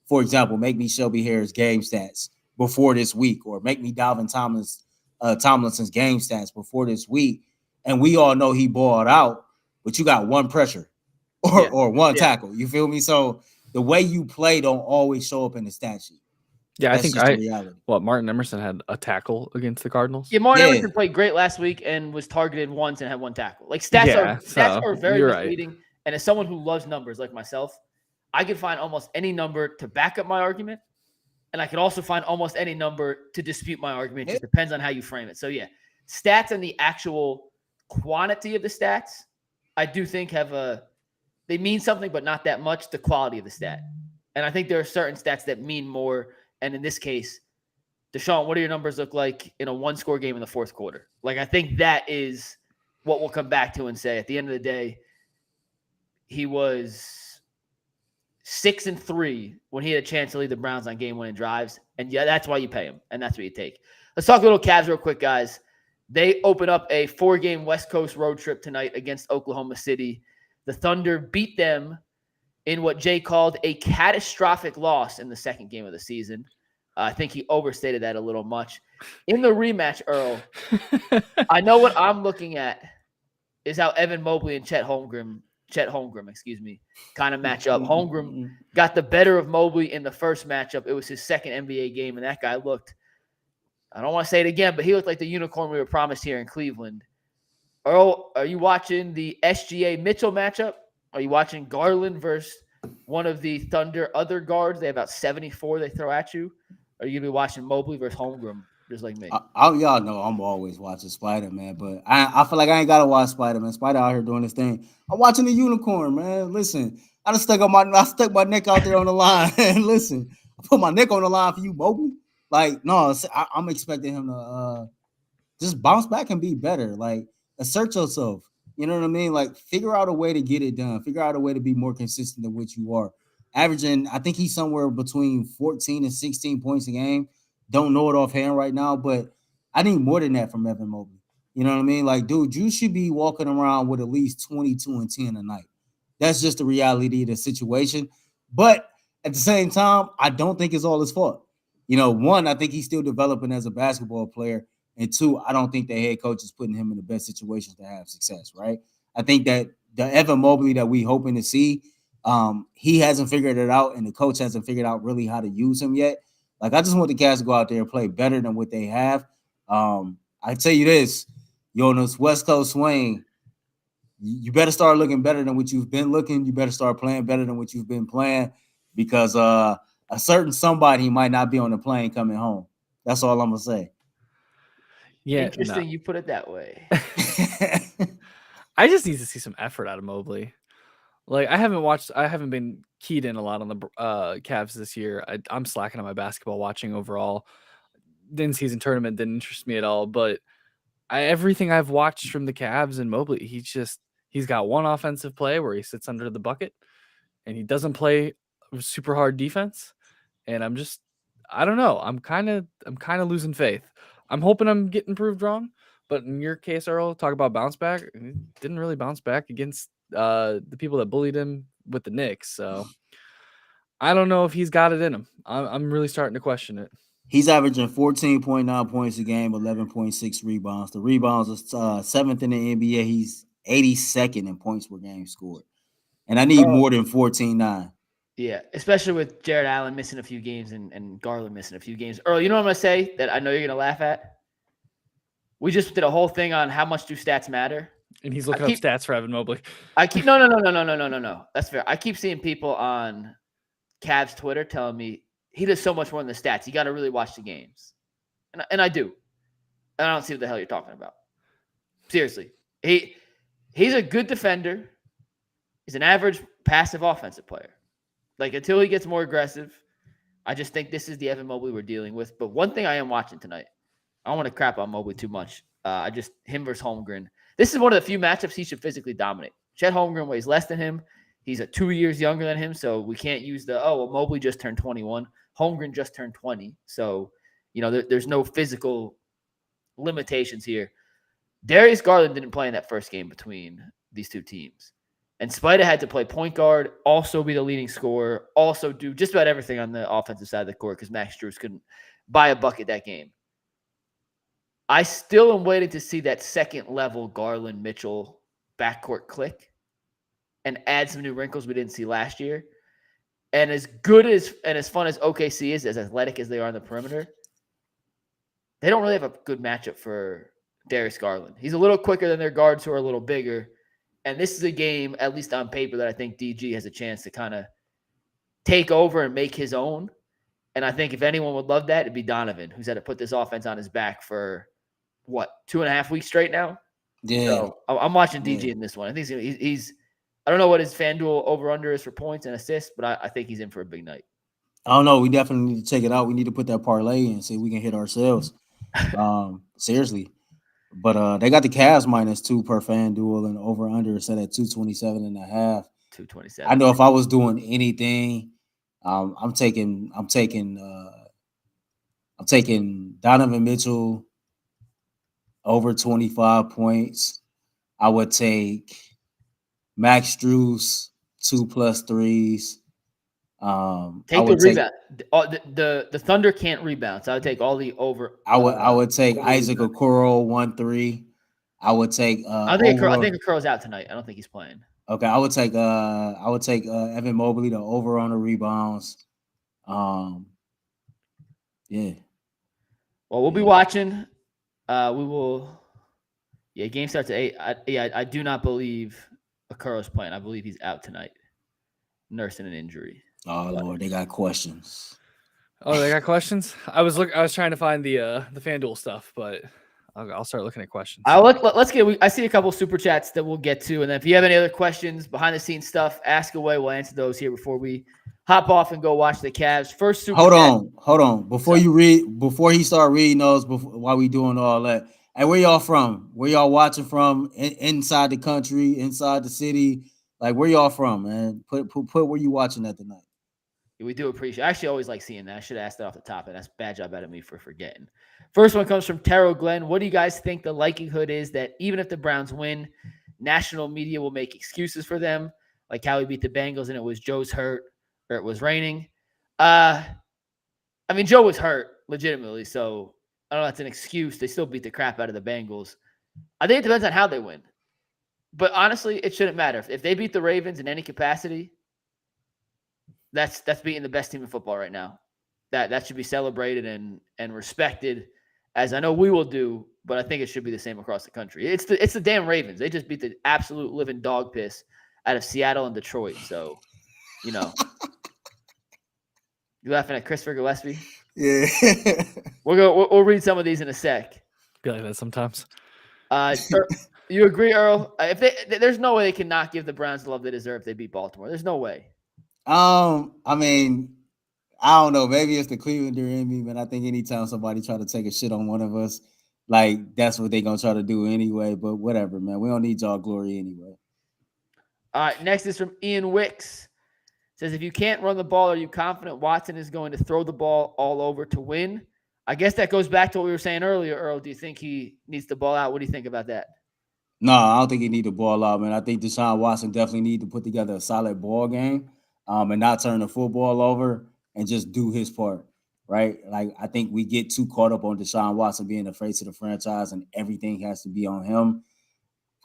for example, make me Shelby Harris game stats before this week, or make me Dalvin Tomlinson's game stats before this week. And we all know he balled out, but you got one pressure or one tackle. You feel me? So the way you play don't always show up in the stat sheet. Yeah, that's Martin Emerson had a tackle against the Cardinals. Yeah, Martin Emerson played great last week and was targeted once and had one tackle. Like, stats are very misleading. Right. And as someone who loves numbers like myself, I can find almost any number to back up my argument. And I can also find almost any number to dispute my argument. It just depends on how you frame it. So, yeah, stats and the actual quantity of the stats, I do think they mean something, but not that much, the quality of the stat. And I think there are certain stats that mean more. And in this case, Deshaun, what do your numbers look like in a one-score game in the fourth quarter? Like, I think that is what we'll come back to and say at the end of the day, he was 6-3 when he had a chance to lead the Browns on game-winning drives. And, yeah, that's why you pay him, and that's what you take. Let's talk a little Cavs real quick, guys. They open up a 4-game West Coast road trip tonight against Oklahoma City. The Thunder beat them in what Jay called a catastrophic loss in the second game of the season. I think he overstated that a little much. In the rematch, Earl, I know what I'm looking at is how Evan Mobley and Chet Holmgren, kind of match up. Holmgren got the better of Mobley in the first matchup. It was his second NBA game, and that guy looked, I don't want to say it again, but he looked like the unicorn we were promised here in Cleveland. Earl, are you watching the SGA Mitchell matchup? Are you watching Garland versus one of the Thunder other guards? They have about 74 they throw at you. Are you going to be watching Mobley versus Holmgren, just like me? Y'all know I'm always watching Spider, man, but I feel like I ain't got to watch Spider, man. Spider out here doing this thing. I'm watching the unicorn, man. Listen, I stuck my neck out there on the line. And listen, I put my neck on the line for you, Mobley. Like, no, I'm expecting him to just bounce back and be better. Like, assert yourself. You know what I mean? Like, figure out a way to get it done. Figure out a way to be more consistent than what you are. Averaging, I think he's somewhere between 14 and 16 points a game. Don't know it offhand right now, but I need more than that from Evan Mobley. You know what I mean? Like, dude, you should be walking around with at least 22 and 10 a night. That's just the reality of the situation. But at the same time, I don't think it's all his fault. You know, one, I think he's still developing as a basketball player. And two, I don't think the head coach is putting him in the best situations to have success, right? I think that the Evan Mobley that we hoping to see, he hasn't figured it out, and the coach hasn't figured out really how to use him yet. Like, I just want the Cavs to go out there and play better than what they have. I tell you this, on this West Coast swing, you better start looking better than what you've been looking. You better start playing better than what you've been playing, because a certain somebody might not be on the plane coming home. That's all I'm going to say. Yeah, interesting. You put it that way. I just need to see some effort out of Mobley. Like I haven't been keyed in a lot on the Cavs this year. I'm slacking on my basketball watching overall. The in-season tournament didn't interest me at all, but everything I've watched from the Cavs and Mobley, he's got one offensive play where he sits under the bucket and he doesn't play super hard defense. And I don't know. I'm kind of losing faith. I'm hoping I'm getting proved wrong. But in your case, Earl, talk about bounce back. He didn't really bounce back against the people that bullied him with the Knicks. So I don't know if he's got it in him. I'm really starting to question it. He's averaging 14.9 points a game, 11.6 rebounds. The rebounds are seventh in the NBA. He's 82nd in points per game scored. And I need more than 14.9. Yeah, especially with Jared Allen missing a few games and Garland missing a few games. Earl, you know what I'm going to say that I know you're going to laugh at? We just did a whole thing on how much do stats matter. And he's looking up stats for Evan Mobley. No. That's fair. I keep seeing people on Cavs Twitter telling me he does so much more than the stats. You got to really watch the games. And I do. And I don't see what the hell you're talking about. Seriously. He's a good defender. He's an average passive offensive player. Like, until he gets more aggressive, I just think this is the Evan Mobley we're dealing with. But one thing I am watching tonight, I don't want to crap on Mobley too much. Him versus Holmgren. This is one of the few matchups he should physically dominate. Chet Holmgren weighs less than him. He's 2 years younger than him, so we can't use Mobley just turned 21. Holmgren just turned 20. So, there's no physical limitations here. Darius Garland didn't play in that first game between these two teams. And Spida had to play point guard, also be the leading scorer, also do just about everything on the offensive side of the court because Max Strus couldn't buy a bucket that game. I still am waiting to see that second-level Garland-Mitchell backcourt click and add some new wrinkles we didn't see last year. And as good and as fun as OKC is, as athletic as they are on the perimeter, they don't really have a good matchup for Darius Garland. He's a little quicker than their guards who are a little bigger. And this is a game, at least on paper, that I think DG has a chance to kind of take over and make his own. And I think if anyone would love that, it'd be Donovan, who's had to put this offense on his back for, 2.5 weeks straight now? Yeah. So I'm watching DG in this one. I think he's I don't know what his FanDuel over-under is for points and assists, but I think he's in for a big night. I don't know. We definitely need to check it out. We need to put that parlay in and see if we can hit ourselves. Seriously. But they got the Cavs -2 per FanDuel and over/under set at 227.5. 227. I know if I was doing anything, I'm taking Donovan Mitchell over 25 points. I would take Max Strus 2+ threes. Take the rebound. The Thunder can't rebound, so I would take all the over. I would take Isaac Okoro 1-3. I would take. I think Okoro's out tonight. I don't think he's playing. Okay, I would take Evan Mobley the over on the rebounds. Yeah. Well, we'll be watching. We will. Yeah, game starts at 8. I do not believe Okoro's playing. I believe he's out tonight, nursing an injury. Oh Lord, they got questions. Oh, they got questions. I was trying to find the FanDuel stuff, but I'll start looking at questions. I see a couple super chats that we'll get to, and then if you have any other questions, behind the scenes stuff, ask away. We'll answer those here before we hop off and go watch the Cavs. First super. Hold on. Before he start reading those, while we doing all that, hey, where y'all from? Where y'all watching from? Inside the country, inside the city, like where y'all from, man? Put where you watching at tonight. We do appreciate it. I actually always like seeing that. I should have asked that off the top, and that's a bad job out of me for forgetting. First one comes from Terrell Glenn. What do you guys think the likelihood is that even if the Browns win, national media will make excuses for them, like how we beat the Bengals and it was Joe's hurt or it was raining? I mean, Joe was hurt legitimately, so I don't know if that's an excuse. They still beat the crap out of the Bengals. I think it depends on how they win. But honestly, it shouldn't matter. If they beat the Ravens in any capacity, that's beating the best team in football right now. That should be celebrated and respected, as I know we will do, but I think it should be the same across the country. It's the damn Ravens. They just beat the absolute living dog piss out of Seattle and Detroit. So, you laughing at Christopher Gillespie? Yeah. We'll read some of these in a sec. Be like that sometimes. You agree, Earl? There's no way they cannot give the Browns the love they deserve if they beat Baltimore. There's no way. I mean, I don't know. Maybe it's the Clevelander in me, but I think anytime somebody try to take a shit on one of us, like that's what they gonna try to do anyway. But whatever, man. We don't need y'all glory anyway. All right, next is from Ian Wicks. Says, if you can't run the ball, are you confident Watson is going to throw the ball all over to win? I guess that goes back to what we were saying earlier, Earl. Do you think he needs the ball out? What do you think about that? No, I don't think he need the ball out, man. I think Deshaun Watson definitely need to put together a solid ball game, and not turn the football over and just do his part, right? Like I think we get too caught up on Deshaun Watson being the face of the franchise and everything has to be on him.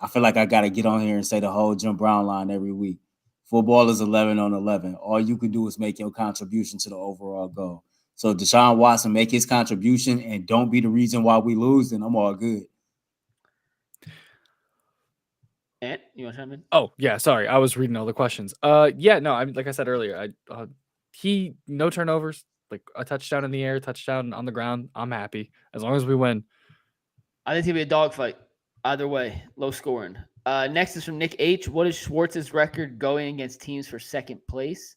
I feel like I got to get on here and say the whole Jim Brown line every week. Football is 11 on 11. All you can do is make your contribution to the overall goal. So Deshaun Watson make his contribution and don't be the reason why we lose, then I'm all good. Ant, you want to chime in? Oh yeah, sorry, I was reading all the questions. Yeah, no, I mean, like I said earlier, he no turnovers, like a touchdown in the air, touchdown on the ground. I'm happy as long as we win. I think it's gonna be a dogfight. Either way, low scoring. Next is from Nick H. What is Schwartz's record going against teams for second place?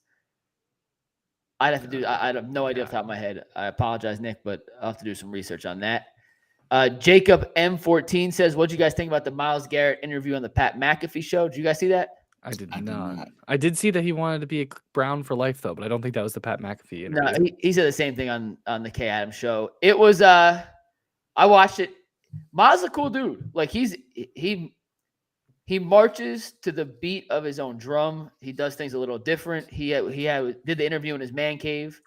I'd have to do. I have no idea off the top of my head. I apologize, Nick, but I'll have to do some research on that. Jacob M14 says, "What do you guys think about the Myles Garrett interview on the Pat McAfee show? Did you guys see that?" I did not. I did see that he wanted to be a Brown for life, though, but I don't think that was the Pat McAfee interview. No, he said the same thing on the K Adams show. It was I watched it. Myles is a cool dude. Like he marches to the beat of his own drum. He does things a little different. He did the interview in his man cave,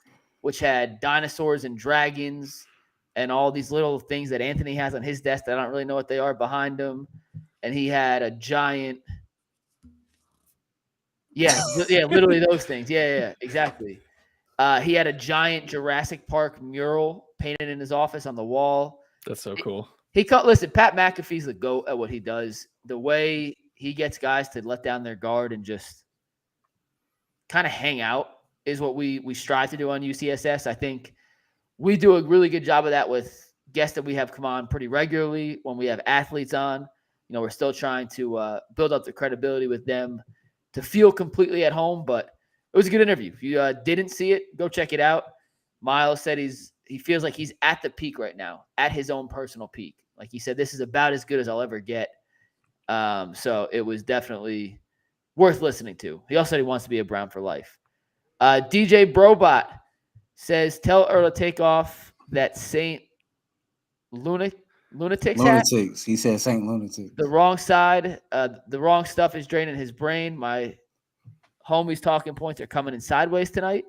which had dinosaurs and dragons and all these little things that Anthony has on his desk that I don't really know what they are behind him. And he had a giant, literally those things. Yeah, exactly. He had a giant Jurassic Park mural painted in his office on the wall. That's so cool. Listen, Pat McAfee's the GOAT at what he does. The way he gets guys to let down their guard and just kind of hang out is what we strive to do on UCSS. I think we do a really good job of that with guests that we have come on pretty regularly. When we have athletes on, we're still trying to build up the credibility with them to feel completely at home. But it was a good interview. If you didn't see it, go check it out. Myles said he feels like he's at the peak right now, at his own personal peak. Like he said, this is about as good as I'll ever get. So it was definitely worth listening to. He also said he wants to be a Brown for life. DJ Brobot says, tell Earl to take off that Saint Lunatics hat. He said Saint Lunatics. The wrong side. The wrong stuff is draining his brain. My homie's talking points are coming in sideways tonight.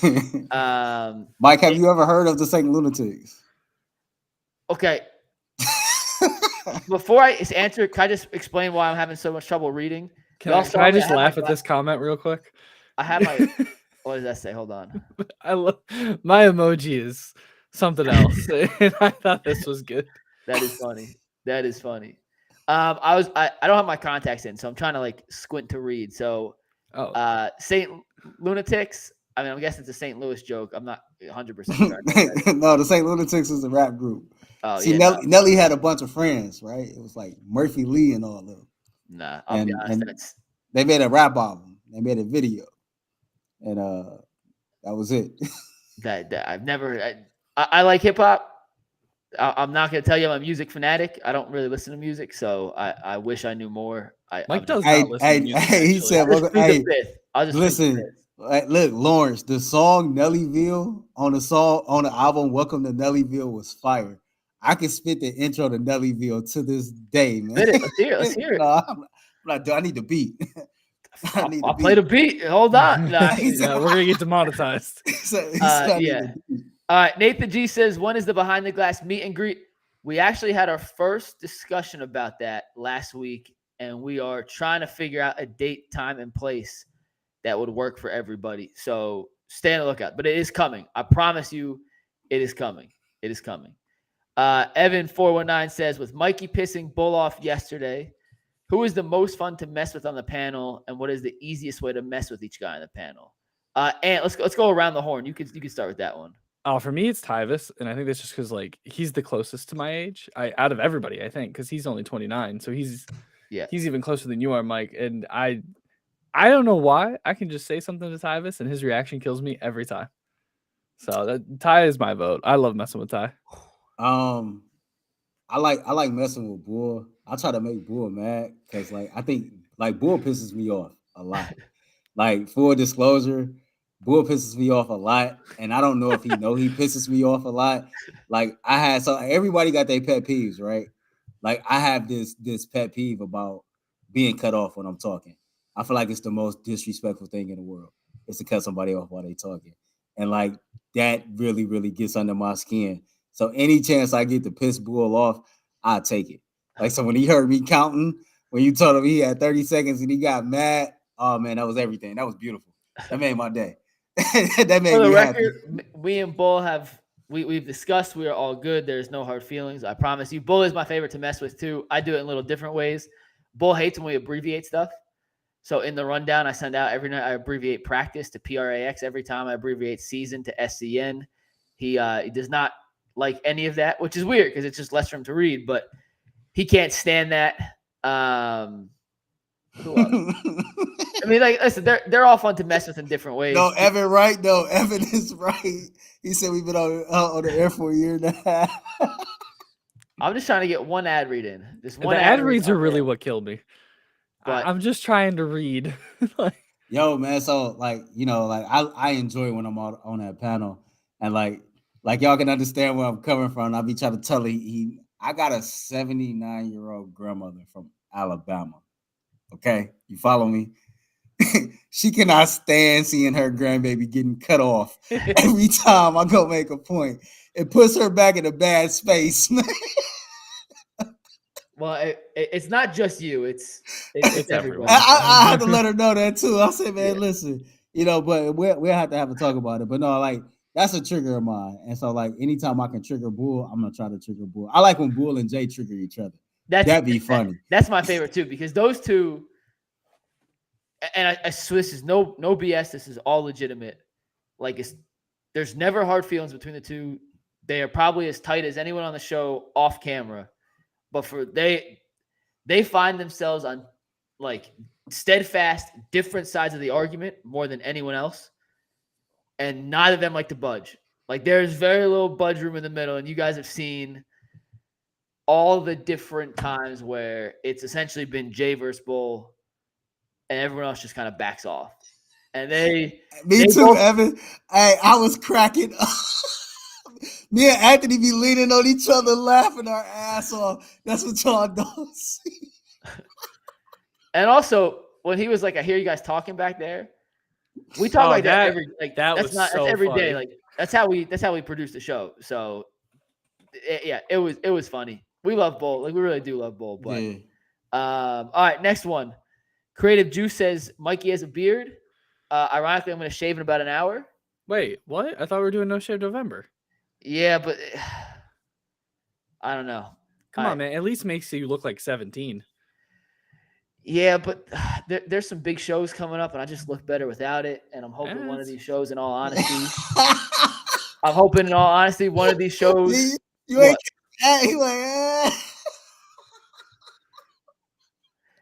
Mike, have you ever heard of the Saint Lunatics? Okay. Before I answer, can I just explain why I'm having so much trouble reading? Can I just laugh at this comment real quick? I have my what does that say? Hold on. I love my emoji is something else. And I thought this was good. That is funny. I don't have my contacts in, so I'm trying to like squint to read. So Saint Lunatics. I mean, I guess it's a St. Louis joke. I'm not 100% sure. No, the St. Lunatics is a rap group. Oh, see, yeah, Nelly had a bunch of friends, right? It was like Murphy Lee and all of them. Nah, I'll be honest. They made a rap album. They made a video, and that was it. that I've never. I like hip hop. I'm not going to tell you I'm a music fanatic. I don't really listen to music, so I wish I knew more. Mike does not listen to music. He said, I'll just listen. Look, Lawrence, the song Nellyville on the album Welcome to Nellyville was fire. I can spit the intro to Nellyville to this day, man. Let's hear it. No, I'm not. I need the beat. I'll play the beat. Hold on. We're gonna get demonetized. Yeah. All right. Nathan G says, when is the behind the glass meet and greet? We actually had our first discussion about that last week, and we are trying to figure out a date, time, and place that would work for everybody. So stay on the lookout. But it is coming. I promise you, it is coming. It is coming. Evan419 says, with Mikey pissing Bull off yesterday, who is the most fun to mess with on the panel, and what is the easiest way to mess with each guy on the panel? And let's go around the horn. You can start with that one. Oh, for me, it's Tyvis, and I think that's just because like he's the closest to my age. Out of everybody, I think, because he's only 29, so he's even closer than you are, Mike. And I don't know why. I can just say something to Tyvis, and his reaction kills me every time. So Ty is my vote. I love messing with Ty. I like messing with Bull. I try to make Bull mad because like I think like Bull pisses me off a lot. Like full disclosure, Bull pisses me off a lot, and I don't know if he pisses me off a lot. Like I had so everybody got their pet peeves, right? Like I have this pet peeve about being cut off when I'm talking. I feel like it's the most disrespectful thing in the world. Is to cut somebody off while they talking, and like that really gets under my skin. So any chance I get to piss Bull off, I take it. Like so when he heard me counting, when you told him he had 30 seconds and he got mad, oh man, that was everything. That was beautiful. That made my day. That made me happy. We and Bull we've discussed we are all good. There's no hard feelings. I promise you. Bull is my favorite to mess with too. I do it in little different ways. Bull hates when we abbreviate stuff. So in the rundown I send out every night, I abbreviate practice to PRAX every time. I abbreviate season to SCN. He does not like any of that, which is weird because it's just less for him to read, but he can't stand that. Who else? I mean, like, listen, they're all fun to mess with in different ways. No, Evan, right? No, Evan is right. He said we've been on the air for a year and a half. I'm just trying to get one ad read in. Just one. The ad reads are really what killed me. But I'm just trying to read. Yo, man. So like, like I enjoy when I'm on that panel, and like y'all can understand where I'm coming from. I'll be trying to tell I got a 79-year-old grandmother from Alabama. Okay, you follow me? She cannot stand seeing her grandbaby getting cut off every time I go make a point. It puts her back in a bad space. Well, it's not just you. It's everyone. I had to let her know that too. I said, man, listen, but we'll have to have a talk about it. But no, like that's a trigger of mine. And so like anytime I can trigger Bull, I'm gonna try to trigger Bull. I like when Bull and Jay trigger each other. That'd be funny. That's my favorite too, because those two, and I swear this is no BS. This is all legitimate. Like there's never hard feelings between the two. They are probably as tight as anyone on the show off camera. But they find themselves on like steadfast, different sides of the argument more than anyone else. And neither of them like to budge. Like there's very little budge room in the middle. And you guys have seen all the different times where it's essentially been Jay versus Bull and everyone else just kind of backs off. And Me too, Evan. I was cracking up. Me and Anthony be leaning on each other, laughing our ass off. That's what y'all don't see. And also, when he was like, "I hear you guys talking back there," we talk like that every like that's every day. Like that's how we produce the show. So it was funny. We love Bull. Like we really do love Bull. But all right, next one. Creative Juice says Mikey has a beard. Ironically, I'm going to shave in about an hour. Wait, what? I thought we were doing No Shave November. Yeah, but I don't know. Come on, man. At least makes you look like 17. Yeah, but there's some big shows coming up, and I just look better without it. And I'm hoping one of these shows, in all honesty, one of these shows. You ain't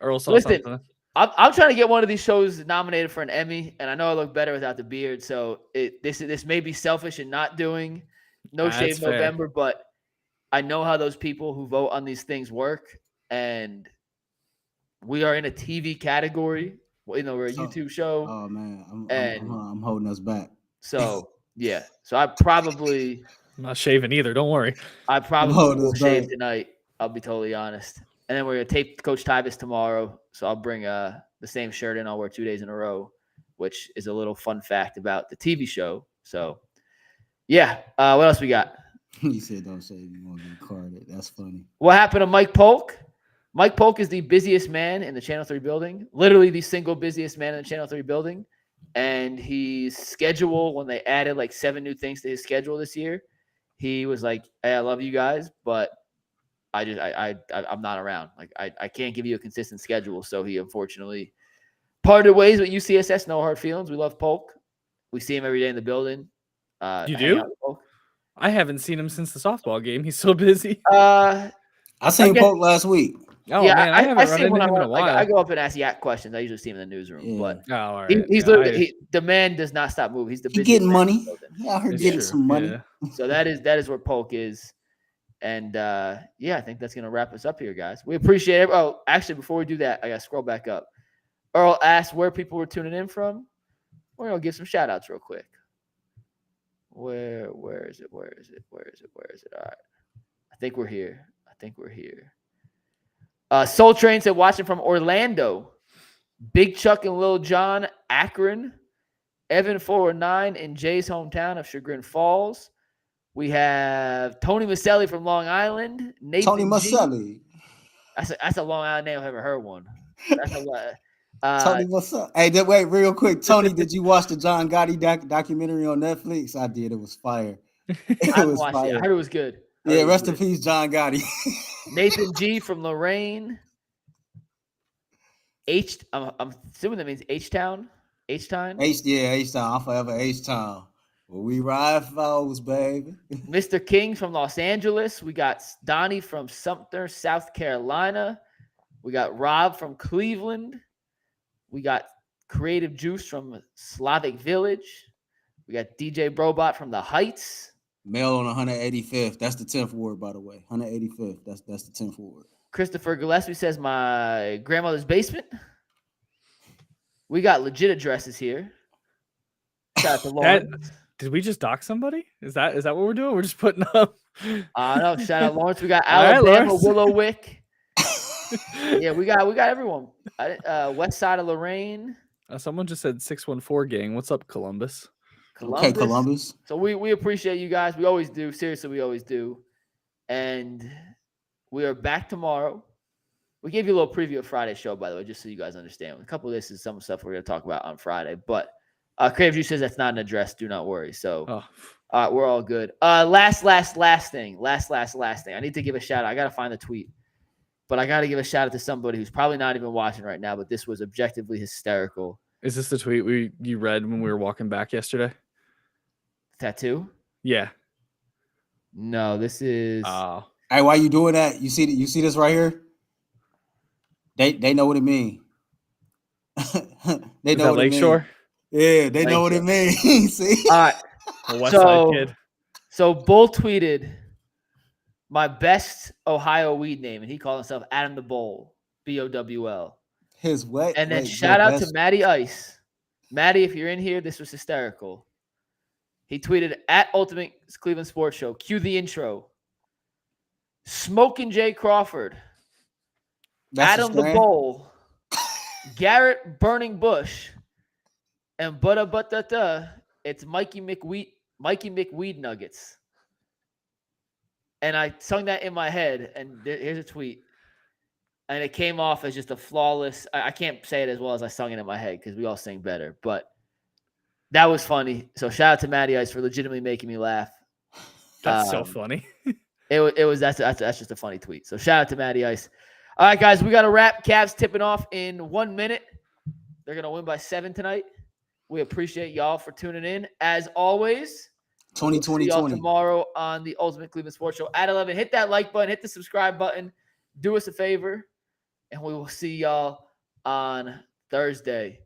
Earl saw Listen, something. I'm trying to get one of these shows nominated for an Emmy, and I know I look better without the beard. So this may be selfish in not doing No Shave November, but I know how those people who vote on these things work, and we are in a TV category. We're a YouTube show. Oh man, I'm holding us back. So yeah, so I'm not shaving either. Don't worry. I probably will shave tonight. I'll be totally honest. And then we're gonna tape Coach Tyvis tomorrow, so I'll bring the same shirt in. I'll wear 2 days in a row, which is a little fun fact about the TV show. So yeah, what else we got? He said, "Don't say you want to get carded." That's funny. What happened to Mike Polk? Mike Polk is the busiest man in the Channel 3 building, literally the single busiest man in the Channel 3 building. And his schedule, when they added like 7 new things to his schedule this year, he was like, "Hey, I love you guys, but I'm not around. Like I can't give you a consistent schedule." So he unfortunately parted ways with UCSS. No hard feelings. We love Polk. We see him every day in the building. You do? I haven't seen him since the softball game. He's so busy. I seen guess- Polk last week. Oh yeah, man, I haven't run see him into when him in a like, while. I go up and ask Yak questions. I usually see him in the newsroom, Yeah. but Oh, all right. he's literally the man does not stop moving. He's the He busiest getting man in the money. building. Yeah, I heard It's getting true, some money. yeah. So that is where Polk is. And yeah, I think that's gonna wrap us up here, guys. We appreciate it. Oh, actually, before we do that, I gotta scroll back up. Earl asked where people were tuning in from. We're gonna give some shout outs real quick. Where is it? Where is it? All right. I think we're here. Soul Train said watching from Orlando. Big Chuck and Lil John, Akron. Evan 409 in Jay's hometown of Chagrin Falls. We have Tony Maselli from Long Island. Nathan Tony Maselli. That's a Long Island name. I've never heard one. That's a lot. Tony, what's up? Hey, wait, real quick. Tony, did you watch the John Gotti documentary on Netflix? I did. It was fire. I was fire. I heard it was good. Yeah, rest in peace, John Gotti. Nathan G from Lorraine. I'm assuming that means H-Town. H-Town? H-Town. I'm forever H-Town. Well, we ride foes, baby. Mr. King from Los Angeles. We got Donnie from Sumter, South Carolina. We got Rob from Cleveland. We got Creative Juice from Slavic Village. We got DJ Brobot from the Heights. Male on 185th. That's the 10th ward, by the way. 185th. That's the 10th ward. Christopher Gillespie says my grandmother's basement. We got legit addresses here. Shout out to Lawrence. Did we just dox somebody? Is that what we're doing? We're just putting up. No, shout out Lawrence. We got Alabama, right, Willowwick. Yeah, we got everyone. West side of Lorraine. Someone just said 614 gang. What's up, Columbus? Okay, Columbus. So we appreciate you guys. We always do. Seriously, we always do. And we are back tomorrow. We gave you a little preview of Friday's show, by the way, just so you guys understand. A couple of this is some stuff we're going to talk about on Friday. But Creative Juice says that's not an address. Do not worry. So we're all good. Last thing. I need to give a shout out. I got to find the tweet. But I got to give a shout out to somebody who's probably not even watching right now, but this was objectively hysterical. Is this the tweet you read when we were walking back yesterday? Tattoo? Yeah. No, this is. Hey, why you doing that? You see this right here? They know what it means. They know what it means. Lakeshore? Yeah, they know what it means. See? All right. West Side Kid. So Bull tweeted my best Ohio weed name, and he called himself Adam the Bowl, BOWL. His what? And then shout out to Matty Ice. Matty, if you're in here, this was hysterical. He tweeted at Ultimate Cleveland Sports Show. Cue the intro. Smoking Jay Crawford. Adam the Bowl. Garrett Burning Bush. And it's Mikey McWeed Nuggets. And I sung that in my head, and here's a tweet. And it came off as just a flawless. I can't say it as well as I sung it in my head because we all sing better. But that was funny. So shout out to Matty Ice for legitimately making me laugh. That's so funny. That's just a funny tweet. So shout out to Matty Ice. All right, guys, we got a wrap. Cavs tipping off in 1 minute. They're gonna win by 7 tonight. We appreciate y'all for tuning in. As always, 2020 see y'all tomorrow on the Ultimate Cleveland Sports Show at 11. Hit that like button, hit the subscribe button, do us a favor, and we will see y'all on Thursday.